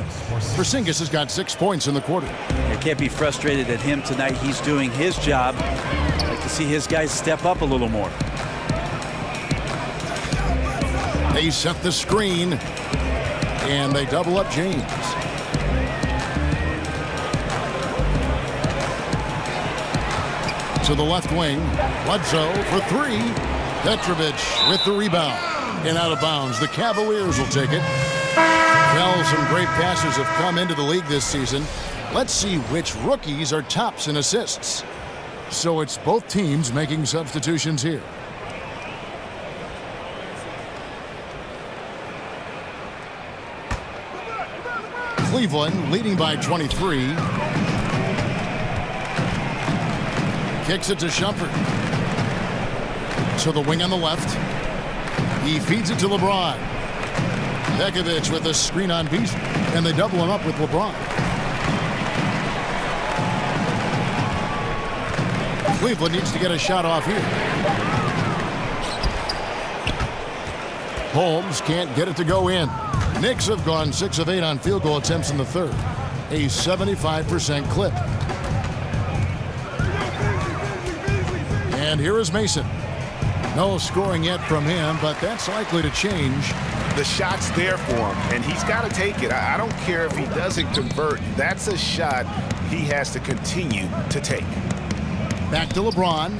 Porzingis has got 6 points in the quarter. You can't be frustrated at him tonight. He's doing his job. I'd like to see his guys step up a little more. They set the screen, and they double up James. To the left wing, Bledsoe for 3. Petrovic with the rebound. And out of bounds. The Cavaliers will take it. Well, some great passers have come into the league this season. Let's see which rookies are tops in assists. So it's both teams making substitutions here. Cleveland leading by 23. Kicks it to Shumpert. To the wing on the left. He feeds it to LeBron. Pekovic with a screen on Beasley. And they double him up with LeBron. Cleveland needs to get a shot off here. Holmes can't get it to go in. Knicks have gone 6 of 8 on field goal attempts in the third. A 75% clip. And here is Mason. No scoring yet from him, but that's likely to change. The shot's there for him, and he's got to take it. I don't care if he doesn't convert. That's a shot he has to continue to take. Back to LeBron.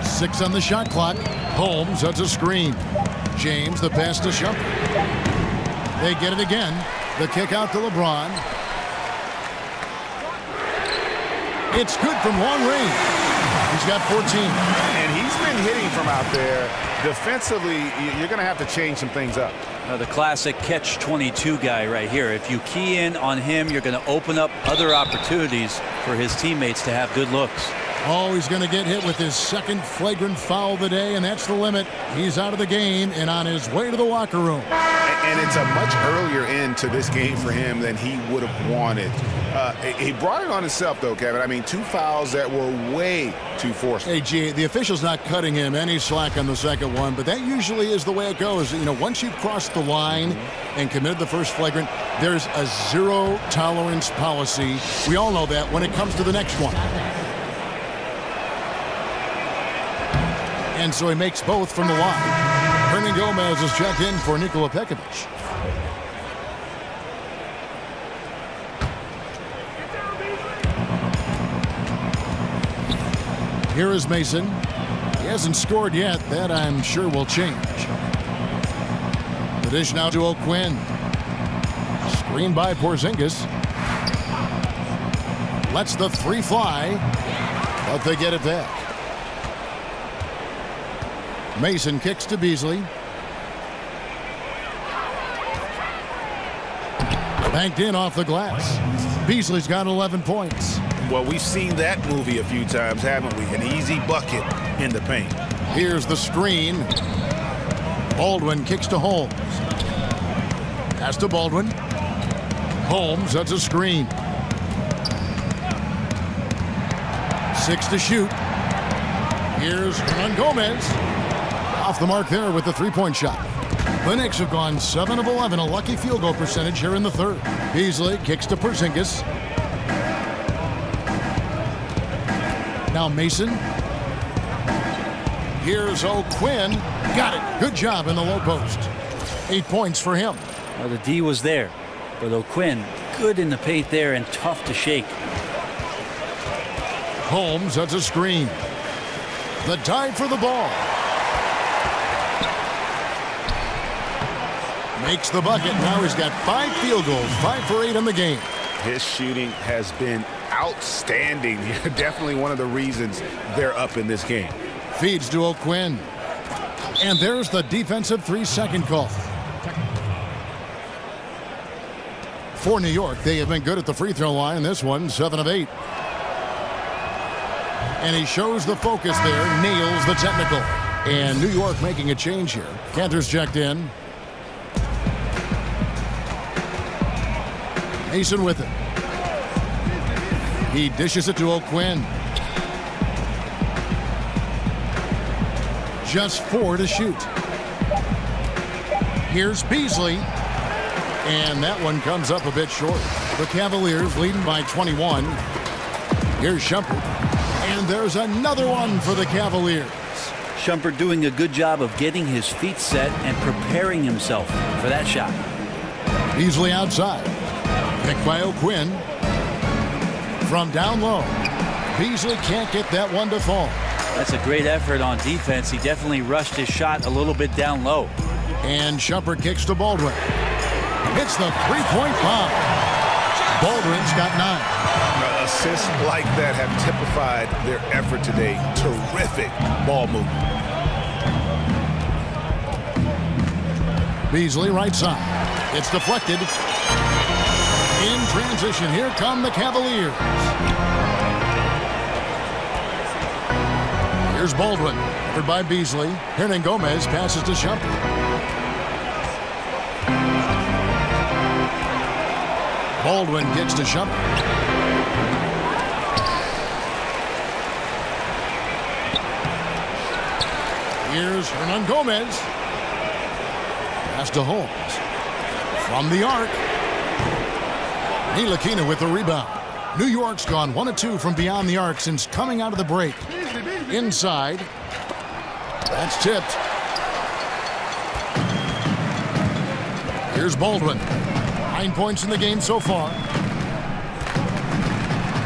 6 on the shot clock. Holmes, that's a screen. James, the pass to Shumpert. They get it again. The kick out to LeBron. It's good from long range. He's got 14. And he's been hitting from out there. Defensively, you're going to have to change some things up. The classic catch-22 guy right here. If you key in on him, you're going to open up other opportunities for his teammates to have good looks. Oh, he's going to get hit with his second flagrant foul of the day, and that's the limit. He's out of the game and on his way to the locker room. And it's a much earlier end to this game for him than he would have wanted. He brought it on himself, though, Kevin. I mean, 2 fouls that were way too forceful. Hey, G, the official's not cutting him any slack on the second one, but that usually is the way it goes. You know, once you've crossed the line and committed the first flagrant, there's a zero-tolerance policy. We all know that when it comes to the next one. And so he makes both from the line. Hernangomez is checked in for Nikola Pekovic. Here is Mason. He hasn't scored yet. That, I'm sure, will change. The dish now to O'Quinn. Screen by Porzingis. Lets the 3 fly, but they get it back. Mason kicks to Beasley. Banked in off the glass. Beasley's got 11 points. Well, we've seen that movie a few times, haven't we? An easy bucket in the paint. Here's the screen. Baldwin kicks to Holmes. Pass to Baldwin. Holmes, that's a screen. 6 to shoot. Here's Hernangomez. Off the mark there with the 3-point shot. The Knicks have gone 7 of 11, a lucky field goal percentage here in the third. Beasley kicks to Porzingis. Now Mason. Here's O'Quinn. Got it. Good job in the low post. 8 points for him. Well, the D was there, but O'Quinn good in the paint there and tough to shake. Holmes, that's a screen. The dive for the ball. Makes the bucket. Now he's got 5 field goals, 5 for 8 in the game. His shooting has been outstanding. Definitely one of the reasons they're up in this game. Feeds to O'Quinn. And there's the defensive 3-second call. For New York, they have been good at the free throw line. This one, 7 of 8. And he shows the focus there, nails the technical. And New York making a change here. Cantor's checked in. Mason with it. He dishes it to O'Quinn. Just 4 to shoot. Here's Beasley. And that one comes up a bit short. The Cavaliers leading by 21. Here's Shumpert. And there's another one for the Cavaliers. Shumpert doing a good job of getting his feet set and preparing himself for that shot. Beasley outside. Picked by O'Quinn. From down low. Beasley can't get that one to fall. That's a great effort on defense. He definitely rushed his shot a little bit down low. And Shumpert kicks to Baldwin. Hits the 3-point bomb. Baldwin's got 9. Assists like that have typified their effort today. Terrific ball movement. Beasley right side. It's deflected. In transition, here come the Cavaliers. Here's Baldwin, covered by Beasley. Hernangomez passes to Shumpert. Baldwin gets to Shumpert. Here's Hernangomez. Pass to Holmes. From the arc. Ntilikina with the rebound. New York's gone 1 of 2 from beyond the arc since coming out of the break. Inside. That's tipped. Here's Baldwin. 9 points in the game so far.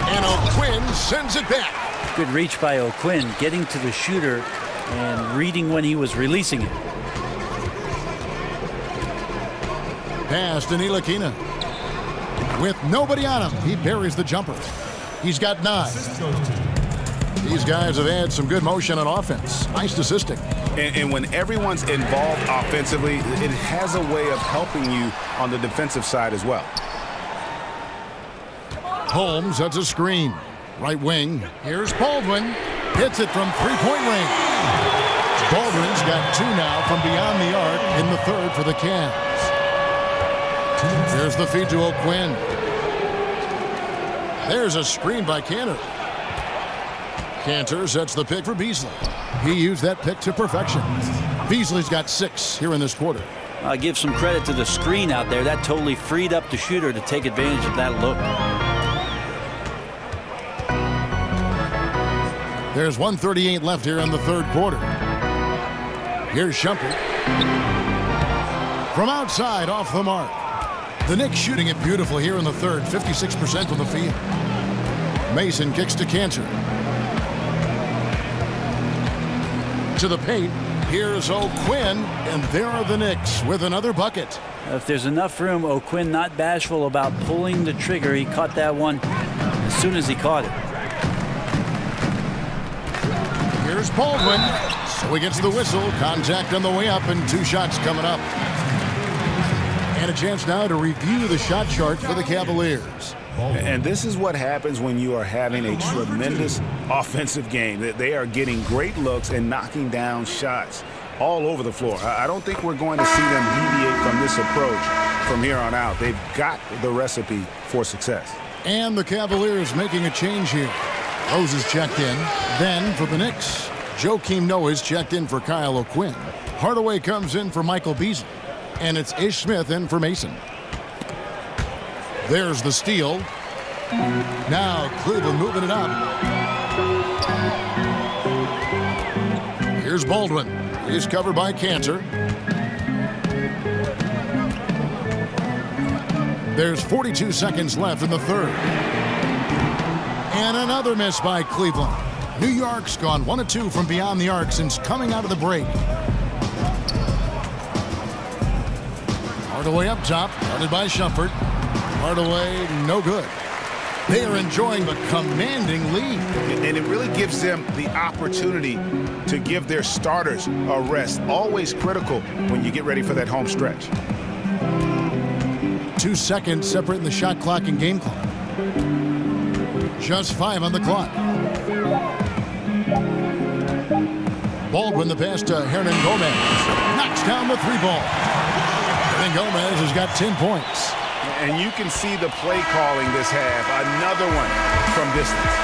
And O'Quinn sends it back. Good reach by O'Quinn, getting to the shooter and reading when he was releasing it. Pass to Ntilikina. With nobody on him, he buries the jumper. He's got 9. These guys have had some good motion on offense. Nice assisting. And when everyone's involved offensively, it has a way of helping you on the defensive side as well. Holmes sets a screen. Right wing. Here's Baldwin. Hits it from three-point range. Baldwin's got 2 now from beyond the arc in the third for the Cavs. There's the feed to O'Quinn. There's a screen by Kanter. Kanter sets the pick for Beasley. He used that pick to perfection. Beasley's got 6 here in this quarter. I give some credit to the screen out there. That totally freed up the shooter to take advantage of that look. There's 1:38 left here in the third quarter. Here's Shumpert. From outside, off the mark. The Knicks shooting it beautiful here in the third, 56% from the field. Mason kicks to Kanter. To the paint. Here's O'Quinn, and there are the Knicks with another bucket. If there's enough room, O'Quinn not bashful about pulling the trigger. He caught that one as soon as he caught it. Here's Baldwin. So he gets the whistle. Contact on the way up, and 2 shots coming up. And a chance now to review the shot chart for the Cavaliers. And this is what happens when you are having a tremendous offensive game. They are getting great looks and knocking down shots all over the floor. I don't think we're going to see them deviate from this approach from here on out. They've got the recipe for success. And the Cavaliers making a change here. Rose is checked in. Then for the Knicks, Joakim Noah is checked in for Kyle O'Quinn. Hardaway comes in for Michael Beasley. And it's Ish Smith in for Mason. There's the steal. Now Cleveland moving it up. Here's Baldwin. He's covered by Kanter. There's 42 seconds left in the third. And another miss by Cleveland. New York's gone 1 of 2 from beyond the arc since coming out of the break. Hardaway up top, guarded by Shumpert. Hardaway, no good. They are enjoying the commanding lead. And it really gives them the opportunity to give their starters a rest. Always critical when you get ready for that home stretch. 2 seconds separating the shot clock and game clock. Just 5 on the clock. Baldwin the pass to Hernangomez. Knocks down the 3-ball. Hernangomez has got 10 points. And you can see the play calling this half. Another one from distance.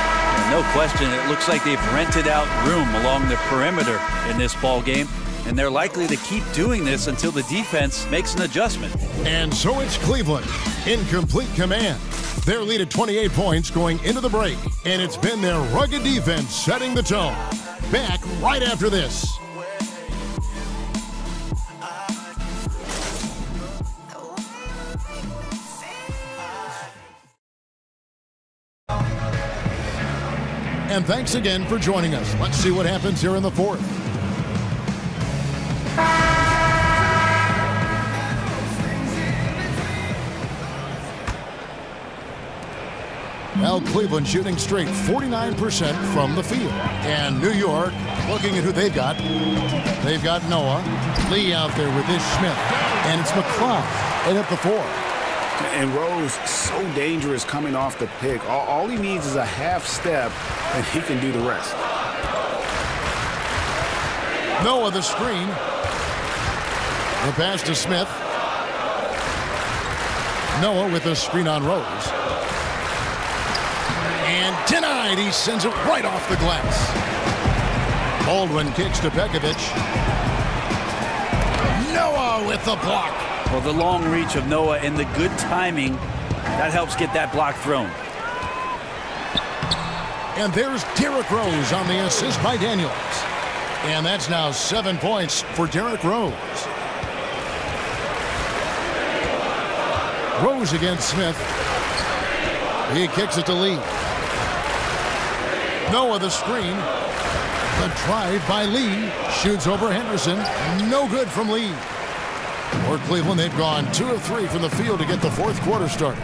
No question, it looks like they've rented out room along the perimeter in this ball game, and they're likely to keep doing this until the defense makes an adjustment. And so it's Cleveland in complete command. Their lead at 28 points going into the break, and it's been their rugged defense setting the tone. Back right after this. And thanks again for joining us. Let's see what happens here in the fourth. Well, Cleveland shooting straight 49% from the field. And New York, looking at who they've got. They've got Noah, Lee out there with Ish Smith. And it's McCloud in at the 4. And Rose, so dangerous coming off the pick. All he needs is a half step, and he can do the rest. Noah the screen. The pass to Smith. Noah with a screen on Rose. And denied. He sends it right off the glass. Baldwin kicks to Pekovic. Noah with the block. Well, the long reach of Noah and the good timing, that helps get that block thrown. And there's Derrick Rose on the assist by Daniels. And that's now 7 points for Derrick Rose. Rose against Smith. He kicks it to Lee. Noah the screen. The drive by Lee. Shoots over Henderson. No good from Lee. For Cleveland, they've gone 2 of 3 from the field to get the fourth quarter started.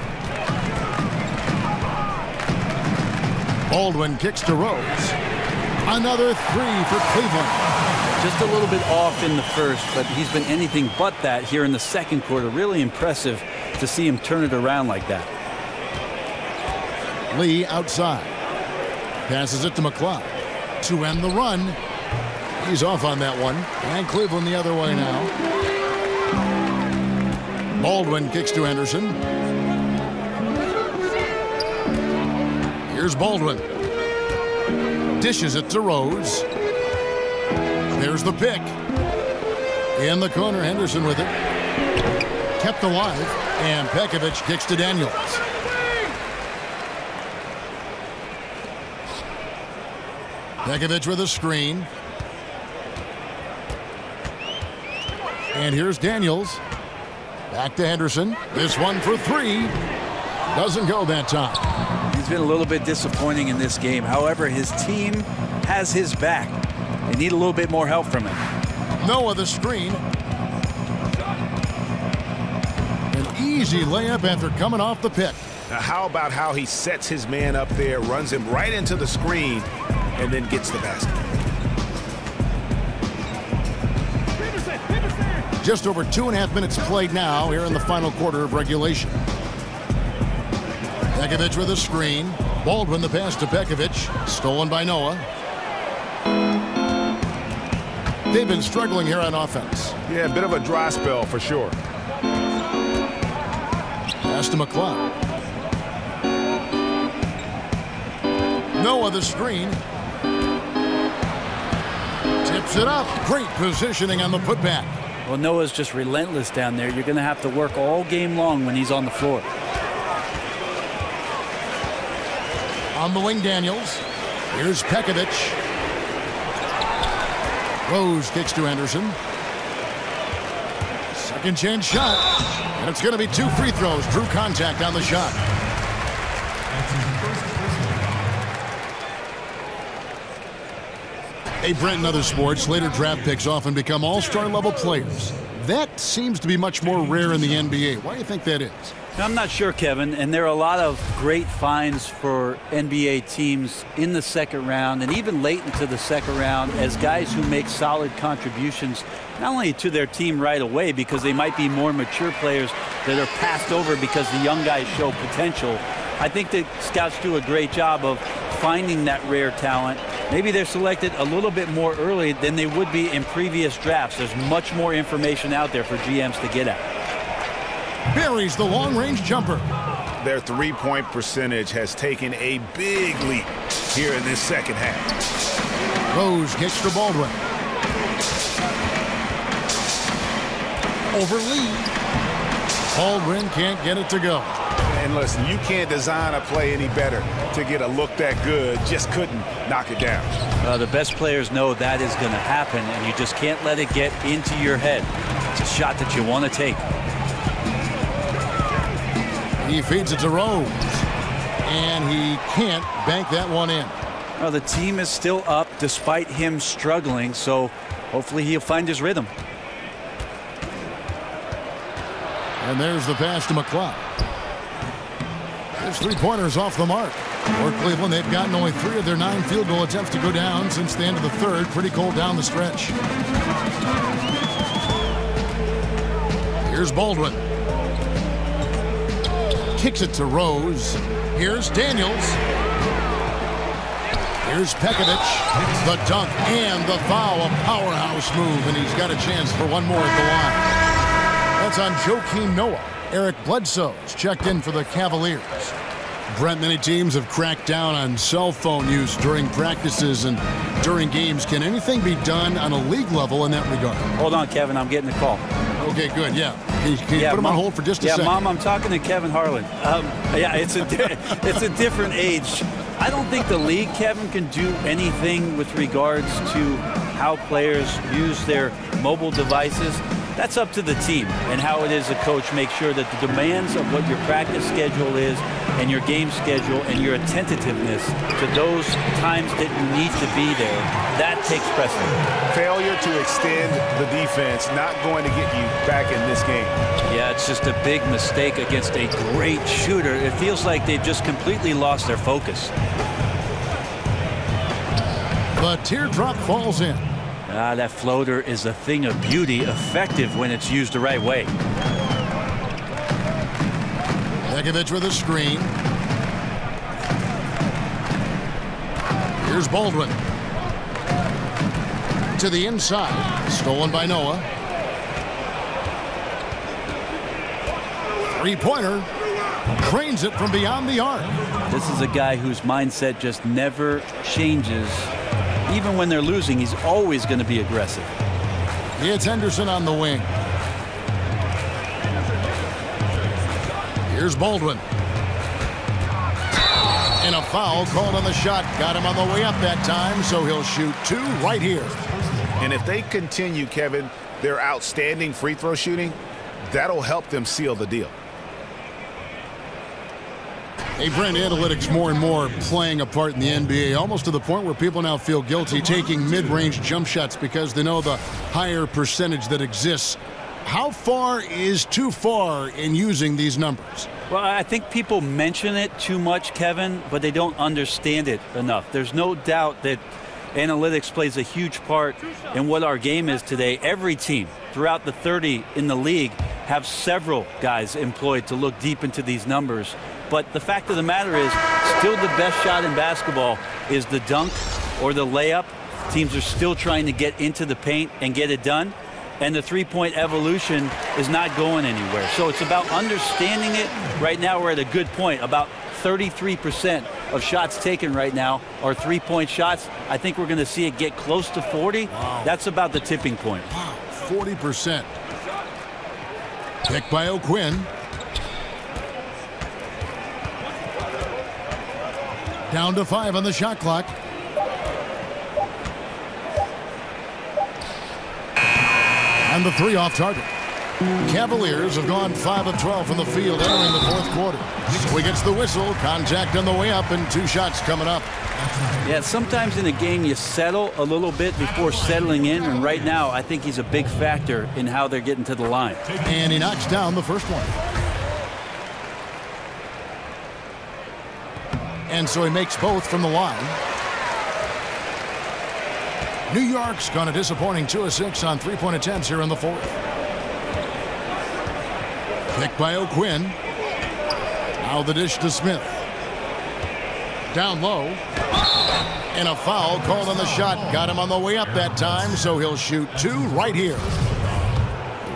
Baldwin kicks to Rose. Another 3 for Cleveland. Just a little bit off in the first, but he's been anything but that here in the second quarter. Really impressive to see him turn it around like that. Lee outside. Passes it to McCloud to end the run. He's off on that one. And Cleveland the other way now. Baldwin kicks to Henderson. Here's Baldwin. Dishes it to Rose. There's the pick. In the corner, Henderson with it. Kept alive. And Pekovic kicks to Daniels. Pekovic with a screen. And here's Daniels. Back to Henderson. This one for 3. Doesn't go that time. He's been a little bit disappointing in this game. However, his team has his back. They need a little bit more help from him. Noah the screen. An easy layup after coming off the pick. Now, how about how he sets his man up there, runs him right into the screen, and then gets the basket. Just over 2.5 minutes played now here in the final quarter of regulation. Pekovic with a screen. Baldwin the pass to Pekovic. Stolen by Noah. They've been struggling here on offense. Yeah, a bit of a dry spell for sure. Pass to McCloud. Noah the screen. Tips it up. Great positioning on the putback. Well, Noah's just relentless down there. You're going to have to work all game long when he's on the floor. On the wing, Daniels. Here's Pekovic. Rose kicks to Henderson. Second chance shot. And it's going to be 2 free throws. Drew contact on the shot. Hey, Brent, in other sports, later draft picks often become all-star level players. That seems to be much more rare in the NBA. Why do you think that is? I'm not sure, Kevin, and there are a lot of great finds for NBA teams in the second round and even late into the second round as guys who make solid contributions not only to their team right away because they might be more mature players that are passed over because the young guys show potential. I think that scouts do a great job of finding that rare talent. Maybe they're selected a little bit more early than they would be in previous drafts. There's much more information out there for GMs to get at. Buries the long-range jumper. Their three-point percentage has taken a big leap here in this second half. Rose kicks to Baldwin. Over Lee. Baldwin can't get it to go. And listen, you can't design a play any better to get a look that good. Just couldn't knock it down. The best players know that is going to happen, and you just can't let it get into your head. It's a shot that you want to take. He feeds it to Rose, and he can't bank that one in. Well, the team is still up despite him struggling, so hopefully he'll find his rhythm. And there's the pass to McCloud. His three-pointers off the mark. For Cleveland, they've gotten only 3 of their 9 field goal attempts to go down since the end of the third. Pretty cold down the stretch. Here's Baldwin. Kicks it to Rose. Here's Daniels. Here's Pekovic. The dunk and the foul. A powerhouse move, and he's got a chance for one more at the line. That's on Joakim Noah. Eric Bledsoe's checked in for the Cavaliers. Brent, many teams have cracked down on cell phone use during practices and during games. Can anything be done on a league level in that regard? Hold on, Kevin. I'm getting a call. Okay, good. Yeah. Can you put him on hold for just a second? Mom, I'm talking to Kevin Harlan. It's a different age. I don't think the league, Kevin, can do anything with regards to how players use their mobile devices. That's up to the team and how it is a coach make sure that the demands of what your practice schedule is and your game schedule and your attentiveness to those times that you need to be there, that takes precedent. Failure to extend the defense not going to get you back in this game. Yeah, it's just a big mistake against a great shooter. It feels like they've just completely lost their focus. The teardrop falls in. That floater is a thing of beauty, effective when it's used the right way. Pekovic with a screen. Here's Baldwin. To the inside. Stolen by Noah. Three-pointer. Trains it from beyond the arc. This is a guy whose mindset just never changes. Even when they're losing, he's always going to be aggressive. It's Henderson on the wing. Here's Baldwin. And a foul called on the shot. Got him on the way up that time, so he'll shoot 2 right here. And if they continue, Kevin, their outstanding free throw shooting, that'll help them seal the deal. Hey, Brent, analytics more and more playing a part in the NBA, almost to the point where people now feel guilty taking mid-range jump shots because they know the higher percentage that exists. How far is too far in using these numbers? Well, I think people mention it too much, Kevin, but they don't understand it enough. There's no doubt that analytics plays a huge part in what our game is today. Every team throughout the 30 in the league have several guys employed to look deep into these numbers. But the fact of the matter is, still the best shot in basketball is the dunk or the layup. Teams are still trying to get into the paint and get it done. And the three-point evolution is not going anywhere. So it's about understanding it. Right now we're at a good point. About 33% of shots taken right now are three-point shots. I think we're going to see it get close to 40. Wow. That's about the tipping point. Wow, 40%. Picked by O'Quinn. Down to 5 on the shot clock. And the 3 off target. Cavaliers have gone 5 of 12 from the field entering the 4th quarter. So he gets the whistle, contact on the way up, and 2 shots coming up. Yeah, sometimes in a game you settle a little bit before settling in, and right now I think he's a big factor in how they're getting to the line. And he knocks down the first one. And so he makes both from the line. New York's gone a disappointing 2 of 6 on three-point attempts here in the 4th. Picked by O'Quinn. Now the dish to Smith. Down low. And a foul called on the shot. Got him on the way up that time, so he'll shoot 2 right here.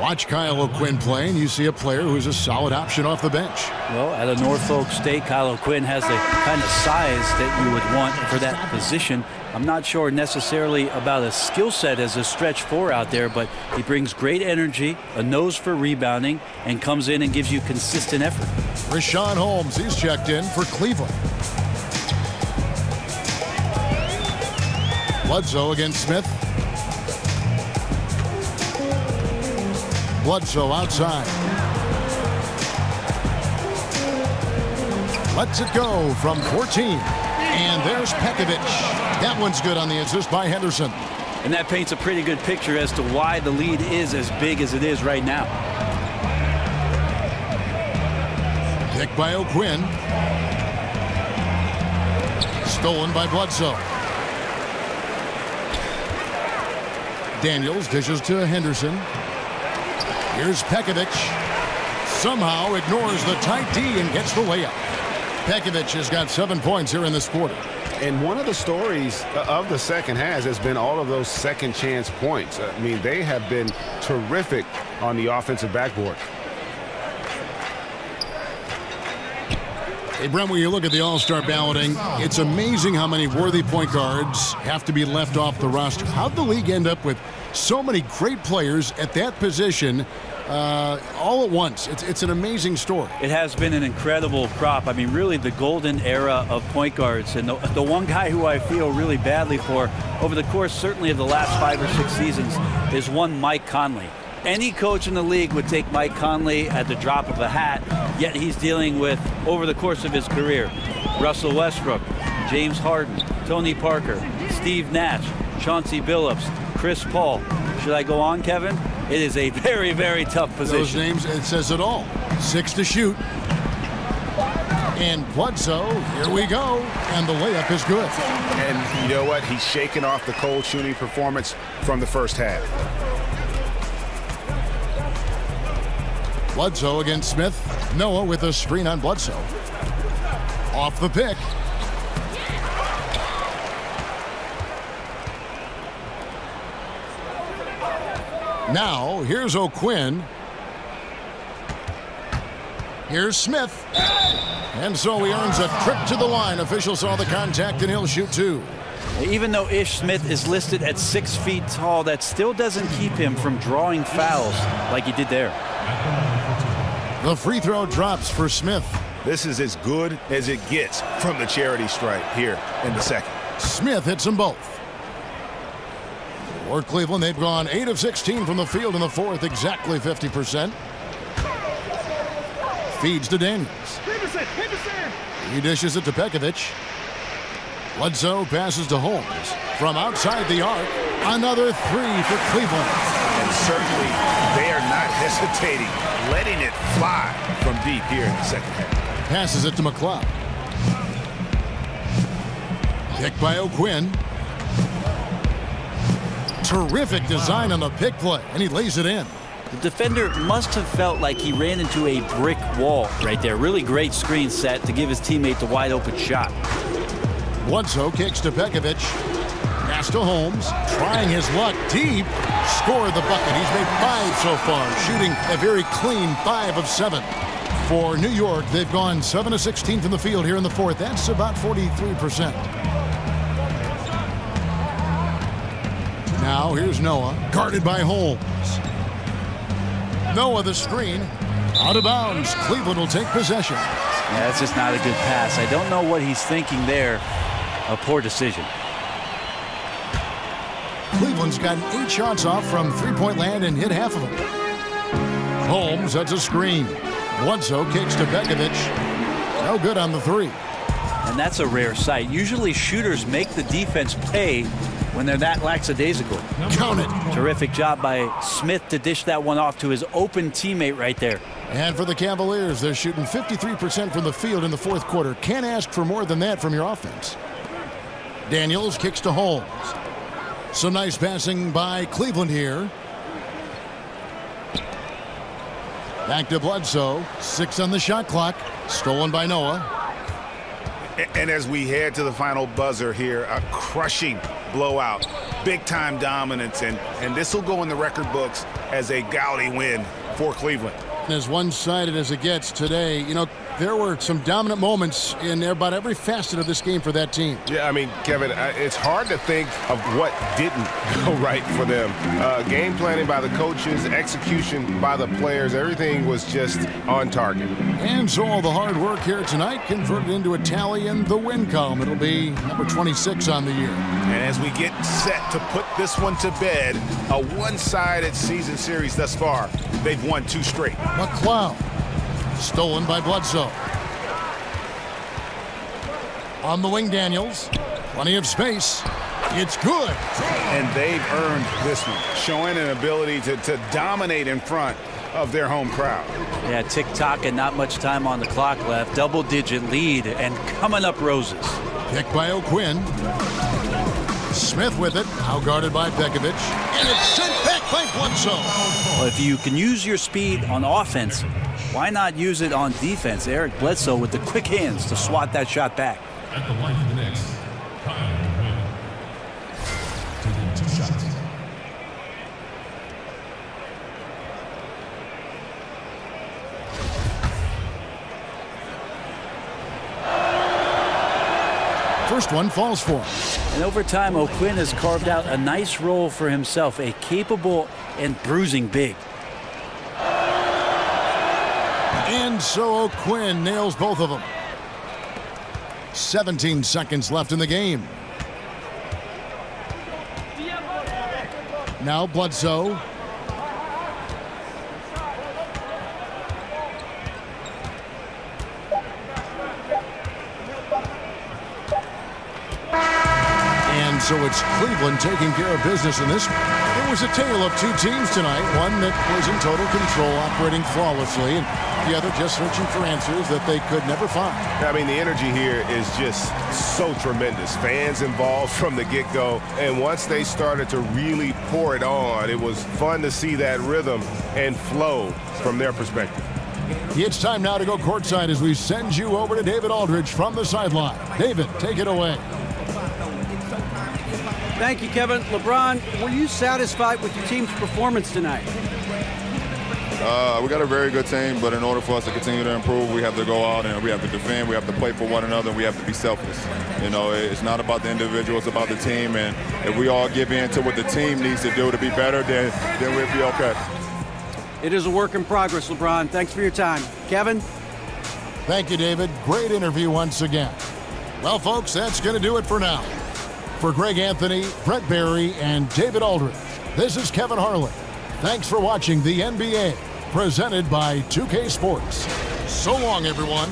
Watch Kyle O'Quinn play, and you see a player who's a solid option off the bench. Well, at a Norfolk State, Kyle O'Quinn has the kind of size that you would want for that position. I'm not sure necessarily about a skill set as a stretch 4 out there, but he brings great energy, a nose for rebounding, and comes in and gives you consistent effort. Richaun Holmes, he's checked in for Cleveland. Bledsoe against Smith. Bledsoe outside. Lets it go from 14. And there's Pekovic. That one's good on the assist by Henderson. And that paints a pretty good picture as to why the lead is as big as it is right now. Picked by O'Quinn. Stolen by Bledsoe. Daniels dishes to Henderson. Here's Pekovic. Somehow ignores the tight D and gets the layup. Pekovic has got 7 points here in this quarter. And one of the stories of the second half has been all of those second chance points. I mean, they have been terrific on the offensive backboard. Hey, Brent, when you look at the All-Star balloting, it's amazing how many worthy point guards have to be left off the roster. How'd the league end up with so many great players at that position all at once? It's an amazing story. It has been an incredible crop. I mean, really the golden era of point guards. And the one guy who I feel really badly for over the course certainly of the last 5 or 6 seasons is one Mike Conley. Any coach in the league would take Mike Conley at the drop of a hat, yet he's dealing with, over the course of his career, Russell Westbrook, James Harden, Tony Parker, Steve Nash, Chauncey Billups, Chris Paul. Should I go on, Kevin? It is a very, very tough position. Those names, it says it all. 6 to shoot. And Bledsoe, here we go. And the layup is good. And you know what? He's shaking off the cold shooting performance from the first half. Bledsoe against Smith. Noah with a screen on Bledsoe. Off the pick. Now, here's O'Quinn. Here's Smith. And so he earns a trip to the line. Officials saw the contact, and he'll shoot 2. Even though Ish Smith is listed at 6 feet tall, that still doesn't keep him from drawing fouls like he did there. The free throw drops for Smith. This is as good as it gets from the charity stripe here in the second. Smith hits them both. For Cleveland, they've gone 8 of 16 from the field in the fourth, exactly 50%. Feeds to Daniels. He dishes it to Pekovic. Bledsoe passes to Holmes. From outside the arc, another 3 for Cleveland. And certainly they are not hesitating, letting it fly from deep here in the second half. Passes it to McLeod. Pick by O'Quinn. Terrific design on the pick play, and he lays it in. The defender must have felt like he ran into a brick wall right there. Really great screen set to give his teammate the wide open shot. Bledsoe kicks to Pekovic. Pass to Holmes. Trying his luck deep. Scored the bucket. He's made 5 so far, shooting a very clean 5 of 7. For New York, they've gone 7 of 16 from the field here in the fourth. That's about 43%. Now here's Noah, guarded by Holmes. Noah the screen. Out of bounds. Cleveland will take possession. Yeah, that's just not a good pass. I don't know what he's thinking there. A poor decision. Cleveland's gotten 8 shots off from three-point land and hit half of them. Holmes, that's a screen. Bledsoe kicks to Pekovic. No good on the 3. And that's a rare sight. Usually shooters make the defense pay when they're that lackadaisical. Count it. Terrific job by Smith to dish that one off to his open teammate right there. And for the Cavaliers, they're shooting 53% from the field in the fourth quarter. Can't ask for more than that from your offense. Daniels kicks to Holmes. Some nice passing by Cleveland here. Back to Bledsoe. 6 on the shot clock. Stolen by Noah. And as we head to the final buzzer here, a crushing blowout, big-time dominance, and this will go in the record books as a gaudy win for Cleveland. As one-sided as it gets today, you know, there were some dominant moments in about every facet of this game for that team. Yeah, I mean, Kevin, it's hard to think of what didn't go right for them. Game planning by the coaches, execution by the players, everything was just on target. And so all the hard work here tonight converted into a tally in the win column. It'll be number 26 on the year. And as we get set to put this one to bed, a one-sided season series thus far, they've won 2 straight. McLeod. Stolen by Bledsoe. On the wing, Daniels. Plenty of space. It's good. And they've earned this one, showing an ability to dominate in front of their home crowd. Yeah, tick-tock and not much time on the clock left. Double-digit lead and coming up roses. Picked by O'Quinn. Smith with it, now guarded by Pekovic, and it's sent back by Bledsoe. Well, if you can use your speed on offense, why not use it on defense? Eric Bledsoe with the quick hands to swat that shot back. At the line for the Knicks, Kyle Quinn. Taking 2 shots. first one falls for him. And over time, O'Quinn has carved out a nice role for himself, a capable and bruising big. And so O'Quinn nails both of them. 17 seconds left in the game. Now Bledsoe. And so it's Cleveland taking care of business in this one. It was a tale of two teams tonight. One that was in total control, operating flawlessly, and the other just searching for answers that they could never find. I mean, the energy here is just so tremendous. Fans involved from the get-go, and once they started to really pour it on, it was fun to see that rhythm and flow from their perspective. It's time now to go courtside as we send you over to David Aldridge from the sideline. David, take it away. Thank you, Kevin. LeBron, were you satisfied with your team's performance tonight? We got a very good team, but in order for us to continue to improve, we have to go out and we have to defend, we have to play for one another, and we have to be selfless. You know, it's not about the individual, it's about the team, and if we all give in to what the team needs to do to be better, then we'll be okay. It is a work in progress, LeBron. Thanks for your time. Kevin? Thank you, David. Great interview once again. Well, folks, that's going to do it for now. For Greg Anthony, Brett Barry, and David Aldridge, this is Kevin Harlan. Thanks for watching the NBA, presented by 2K Sports. So long, everyone.